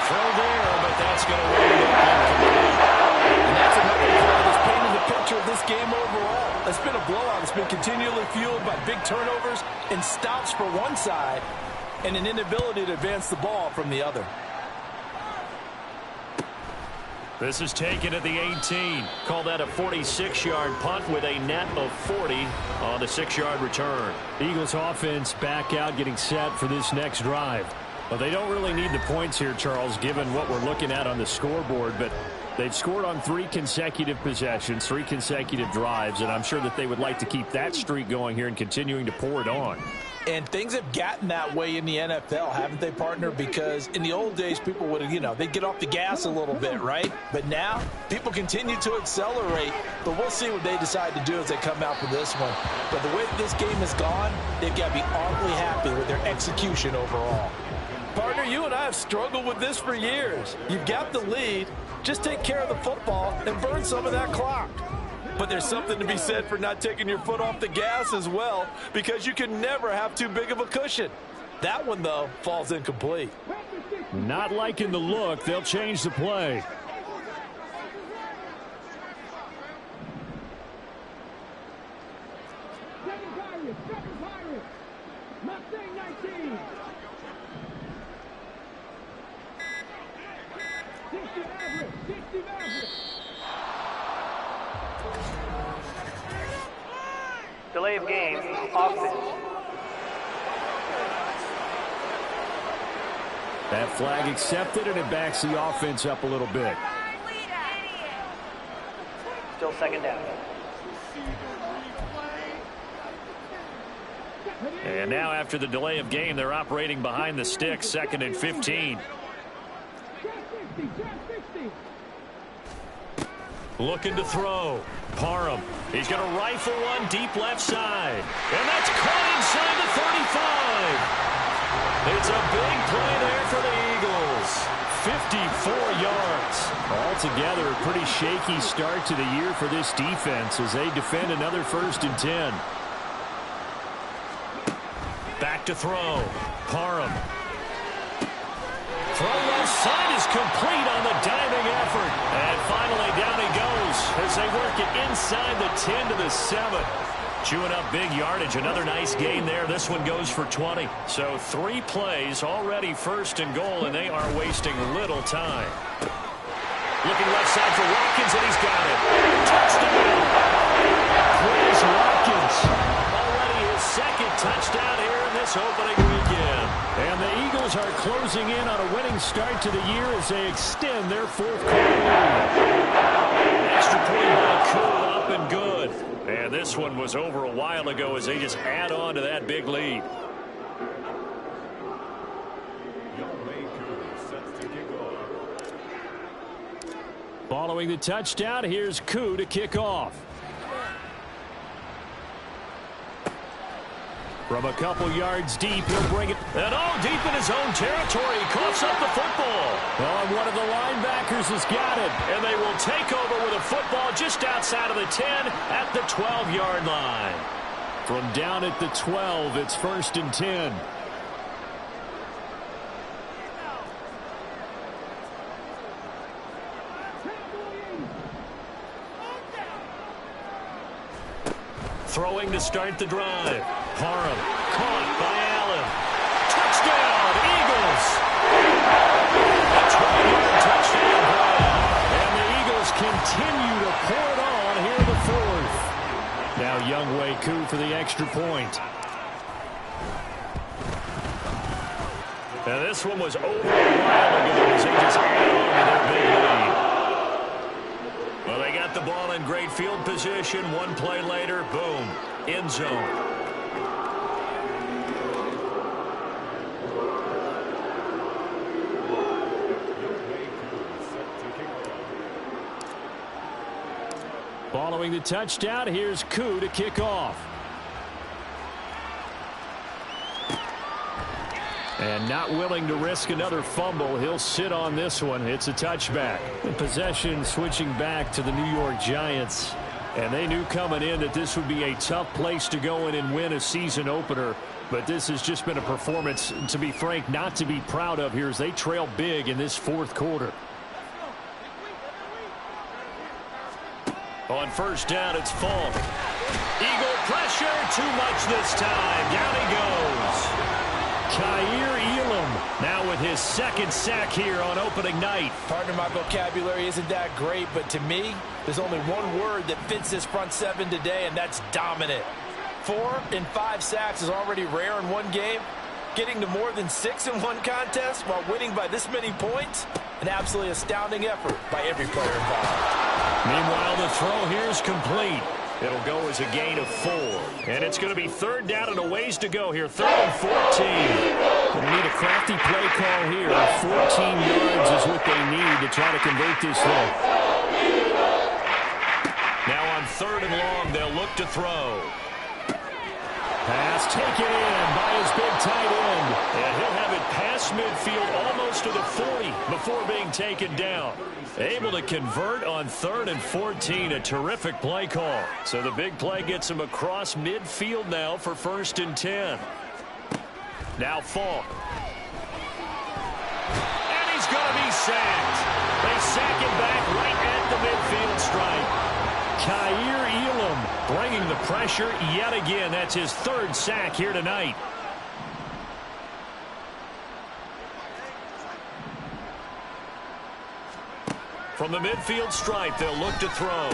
throw there, but that's going to wind up incomplete. And that's another play that's painted the picture of this game overall. It's been a blowout. It's been continually fueled by big turnovers and stops for one side and an inability to advance the ball from the other. This is taken at the 18. Call that a 46-yard punt with a net of 40 on the 6-yard return. Eagles offense back out, getting set for this next drive. Well, they don't really need the points here, Charles, given what we're looking at on the scoreboard, but they've scored on 3 consecutive possessions, 3 consecutive drives, and I'm sure that they would like to keep that streak going here and continuing to pour it on. And things have gotten that way in the NFL, haven't they, partner? Because in the old days, people would have, they'd get off the gas a little bit, right? But now, people continue to accelerate. But we'll see what they decide to do as they come out for this one. But the way this game has gone, they've got to be awfully happy with their execution overall. Partner, you and I have struggled with this for years. You've got the lead. Just take care of the football and burn some of that clock. But there's something to be said for not taking your foot off the gas as well, because you can never have too big of a cushion. That one, though, falls incomplete. Not liking the look. They'll change the play. Delay of game, offense. That flag accepted, and it backs the offense up a little bit. Still second down. And now after the delay of game, they're operating behind the sticks, 2nd and 15. Looking to throw. Parham. He's going to rifle one deep left side. And that's caught inside the 35. It's a big play there for the Eagles. 54 yards. Altogether, a pretty shaky start to the year for this defense as they defend another 1st and 10. Back to throw. Parham. Throw left side is complete on the diving effort. And finally down he goes as they work it inside the 10 to the 7. Chewing up big yardage. Another nice gain there. This one goes for 20. So 3 plays already 1st and goal, and they are wasting little time. Looking left side for Watkins, and he's got it. Touchdown! Praise Watkins. Already his 2nd touchdown here in this opening weekend. And the Eagles are closing in on a winning start to the year as they extend their 4th quarter lead. Extra point by Cool, up and good. And this one was over a while ago as they just add on to that big lead. Following the touchdown, here's Koo to kick off. From a couple yards deep, he'll bring it. And all deep in his own territory. He coughs up the football. Well, and one of the linebackers has got it. And they will take over with a football just outside of the 10 at the 12-yard line. From down at the 12, it's 1st and 10. Throwing to start the drive. Parham caught by Allen. Touchdown, Eagles! A 12-yard touchdown drive. And the Eagles continue to pour it on here in the 4th. Now Younghoe Koo for the extra point. Now this one was over a while ago as they just added on to their big lead. Well, they got the ball in great field position. One play later, boom, end zone. Following the touchdown, here's Koo to kick off. And not willing to risk another fumble, he'll sit on this one. It's a touchback. The possession switching back to the New York Giants. And they knew coming in that this would be a tough place to go in and win a season opener. But this has just been a performance, to be frank, not to be proud of here as they trail big in this 4th quarter. On 1st down, it's Falk. Eagle pressure, too much this time. Down he goes. Kaiir Elam now with his 2nd sack here on opening night. Partner, my vocabulary isn't that great, but to me, there's only one word that fits this front 7 today, and that's dominant. 4 and 5 sacks is already rare in one game. Getting to more than 6 in one contest while winning by this many points, an absolutely astounding effort by every player involved. Meanwhile, the throw here is complete. It'll go as a gain of 4. And it's going to be 3rd down and a ways to go here. 3rd and 14. Going to need a crafty play call here. 14 yards is what they need to try to convert this thing. Now on 3rd and long, they'll look to throw. Pass taken in by his big tight end. And he'll have it past midfield almost to the 40 before being taken down. Able to convert on 3rd and 14. A terrific play call. So the big play gets him across midfield now for 1st and 10. Now Falk. And he's going to be sacked. They sack him back right at the midfield stripe. Kaiir Elam bringing the pressure yet again. That's his 3rd sack here tonight. From the midfield stripe, they'll look to throw.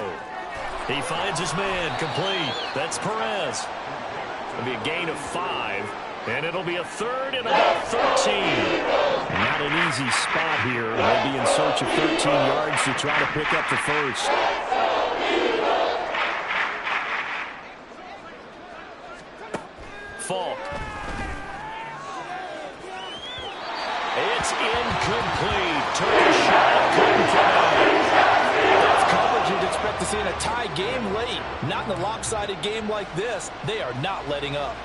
He finds his man complete. That's Perez. It'll be a gain of 5, and it'll be a 3rd and about 13. Not an easy spot here. They'll be in search of 13 yards to try to pick up the 1st. Falk. It's incomplete. Took a shot. Couldn't connect. That's coverage you'd expect to see in a tie game late. Not in a lopsided game like this. They are not letting up.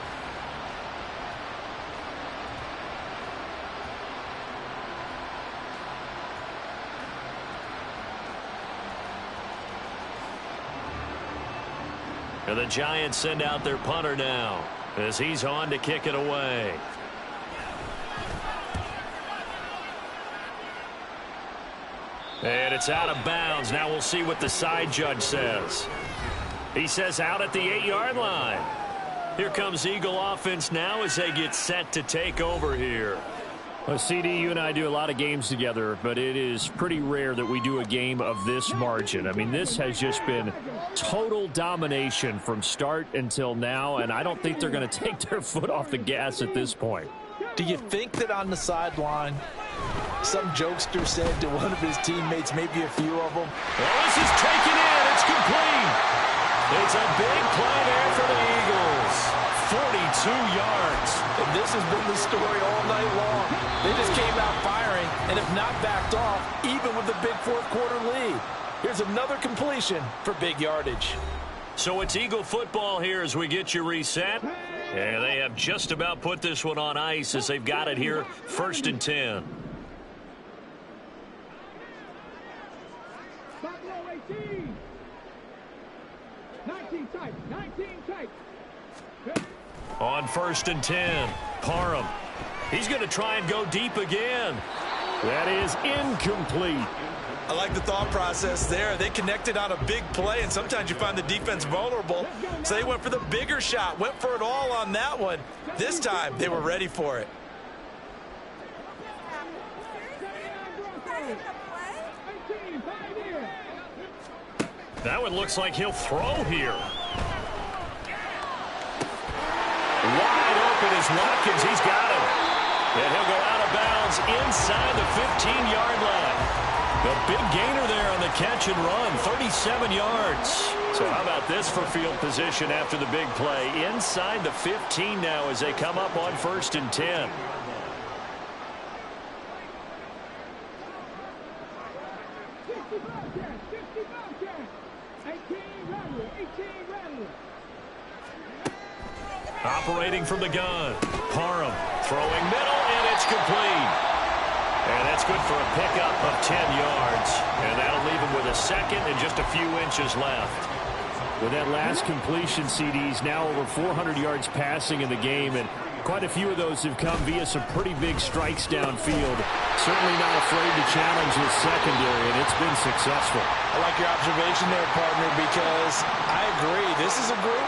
And the Giants send out their punter now as he's on to kick it away. And it's out of bounds. Now we'll see what the side judge says. He says out at the 8-yard line. Here comes Eagle offense now as they get set to take over here. Well, CD, you and I do a lot of games together, but it is pretty rare that we do a game of this margin. I mean, this has just been total domination from start until now, and I don't think they're going to take their foot off the gas at this point. Do you think that on the sideline, some jokester said to one of his teammates, maybe a few of them, well, this is taken in. It's complete. It's a big play there for the Eagles. 42 yards. And this has been the story all night long. They just came out firing and have not backed off, even with the big 4th quarter lead. Here's another completion for big yardage. So it's Eagle football here as we get you reset. And they have just about put this one on ice as they've got it here, 1st and 10. On 1st and 10, Parham. He's going to try and go deep again. That is incomplete. I like the thought process there. They connected on a big play, and sometimes you find the defense vulnerable. So they went for the bigger shot, went for it all on that one. This time, they were ready for it. That one looks like he'll throw here. Wide open is Watkins. He's got him. And he'll go out of bounds inside the 15-yard line. The big gainer there on the catch and run, 37 yards. So how about this for field position after the big play? Inside the 15 now as they come up on 1st and 10. Operating from the gun. Parham throwing middle, and it's complete. And that's good for a pickup of 10 yards. And that'll leave him with a second and just a few inches left. With that last completion, CD's now over 400 yards passing in the game, and quite a few of those have come via some pretty big strikes downfield. Certainly not afraid to challenge the secondary, and it's been successful. I like your observation there, partner, because I agree. This is a group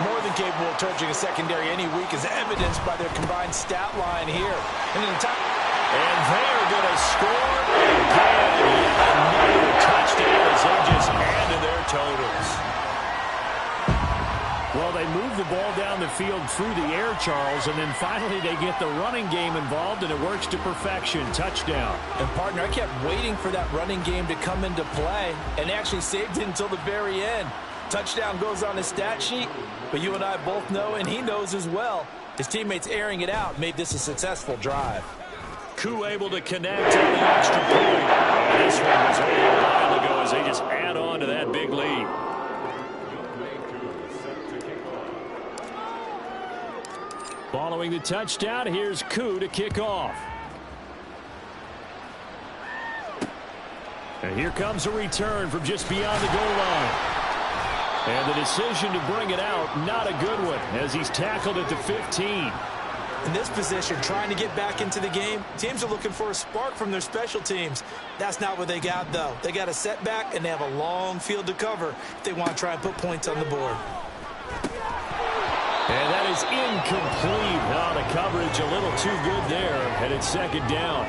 more than capable of torching a secondary any week, as evidenced by their combined stat line here. And in the top. And they're going to score again. Yet another touchdown as they just add to their totals. Well, they move the ball down the field through the air, Charles, and then finally they get the running game involved, and it works to perfection. Touchdown. And, partner, I kept waiting for that running game to come into play and actually saved it until the very end. Touchdown goes on his stat sheet, but you and I both know, and he knows as well, his teammates airing it out made this a successful drive. Koo able to connect on the extra point. This one was over a while ago as they just add on to that big lead. Following the touchdown, here's Koo to kick off. And here comes a return from just beyond the goal line. And the decision to bring it out, not a good one, as he's tackled at the 15. In this position, trying to get back into the game, teams are looking for a spark from their special teams. That's not what they got, though. They got a setback, and they have a long field to cover if they want to try and put points on the board. And that is incomplete. Oh, the coverage a little too good there, and it's 2nd down.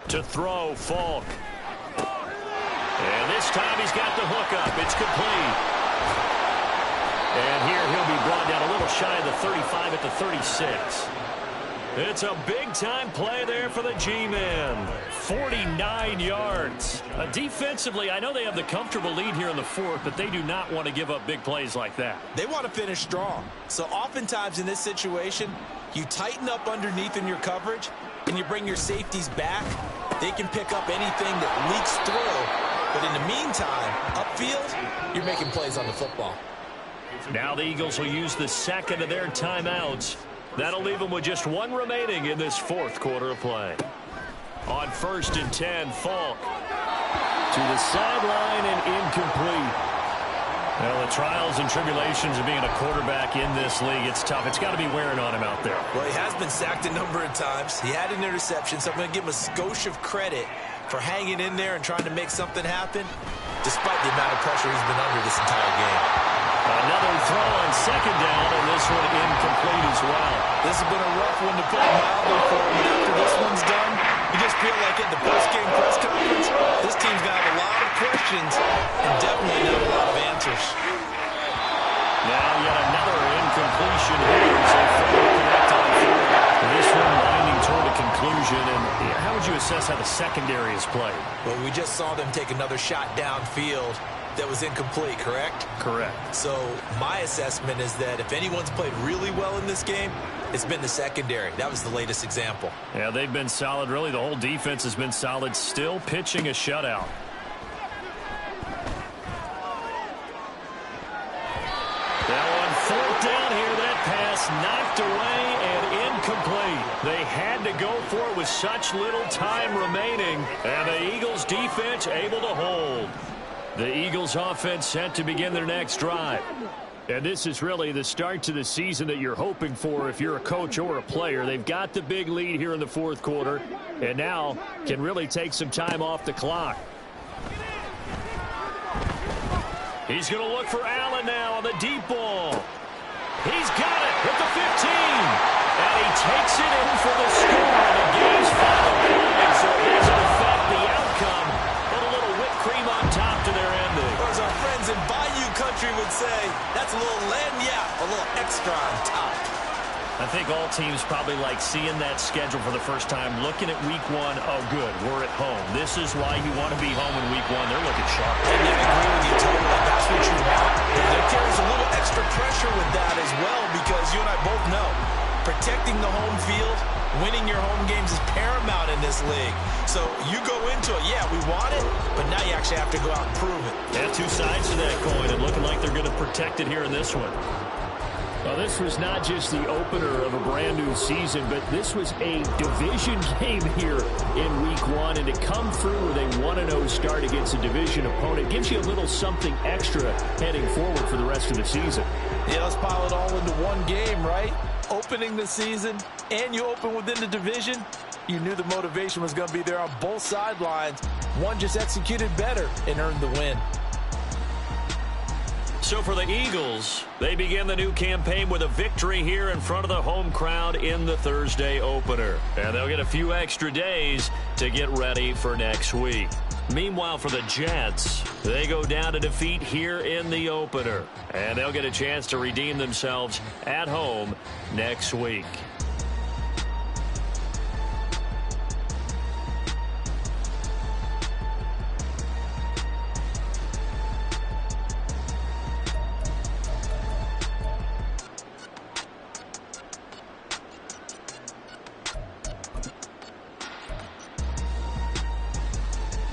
To throw, Falk. And this time he's got the hook up. It's complete. And here he'll be brought down a little shy of the 35 at the 36. It's a big-time play there for the G-men. 49 yards. Defensively, I know they have the comfortable lead here in the 4th, but they do not want to give up big plays like that. They want to finish strong. So oftentimes in this situation, you tighten up underneath in your coverage, and you bring your safeties back. They can pick up anything that leaks through. But in the meantime, upfield, you're making plays on the football. Now the Eagles will use the 2nd of their timeouts. That'll leave them with just 1 remaining in this 4th quarter of play. On 1st and 10, Falk. To the sideline and incomplete. Well, the trials and tribulations of being a quarterback in this league, it's tough. It's got to be wearing on him out there. Well, he has been sacked a number of times. He had an interception, so I'm going to give him a skosh of credit for hanging in there and trying to make something happen, despite the amount of pressure he's been under this entire game. Another throw on 2nd down, and this one incomplete as well. This has been a rough one to put it mildly for him, but after this one's done, you just feel like at the post-game press conference, this team's going to have a lot of questions and definitely not a lot of answers. Now yet another incompletion here as they fail to connect on 4th. This one winding toward a conclusion, and how would you assess how the secondary has played? Well, we just saw them take another shot downfield that was incomplete, correct? Correct. So my assessment is that if anyone's played really well in this game, it's been the secondary. That was the latest example. Yeah, they've been solid. Really, the whole defense has been solid. Still pitching a shutout. fourth down here. That pass knocked away and incomplete. They had to go for it with such little time remaining. And the Eagles defense able to hold. The Eagles offense set to begin their next drive. And this is really the start to the season that you're hoping for if you're a coach or a player. They've got the big lead here in the fourth quarter and now can really take some time off the clock. He's going to look for Allen now on the deep ball. He's got it at the 15. And he takes it in for the score. And the game's final play, so it doesn't affect the outcome. But a little whipped cream on top to their ending. Or as our friends in Bayou Country would say, that's a little lagniappe, a little extra on top. I think all teams probably like seeing that schedule for the first time, looking at week one. Oh, good, we're at home. This is why you want to be home in week one. They're looking sharp. And I agree with you totally. That's what you want. And there carries a little extra pressure with that as well, because you and I both know protecting the home field, winning your home games is paramount in this league. So you go into it, yeah, we want it, but now you actually have to go out and prove it. They have two sides to that coin, and looking like they're going to protect it here in this one. Well, this was not just the opener of a brand new season, but this was a division game here in week one. And to come through with a 1-0 start against a division opponent gives you a little something extra heading forward for the rest of the season. Yeah, let's pile it all into one game, right? Opening the season, and you open within the division. You knew the motivation was going to be there on both sidelines. One just executed better and earned the win. So for the Eagles, they begin the new campaign with a victory here in front of the home crowd in the Thursday opener. And they'll get a few extra days to get ready for next week. Meanwhile, for the Jets, they go down to defeat here in the opener. And they'll get a chance to redeem themselves at home next week.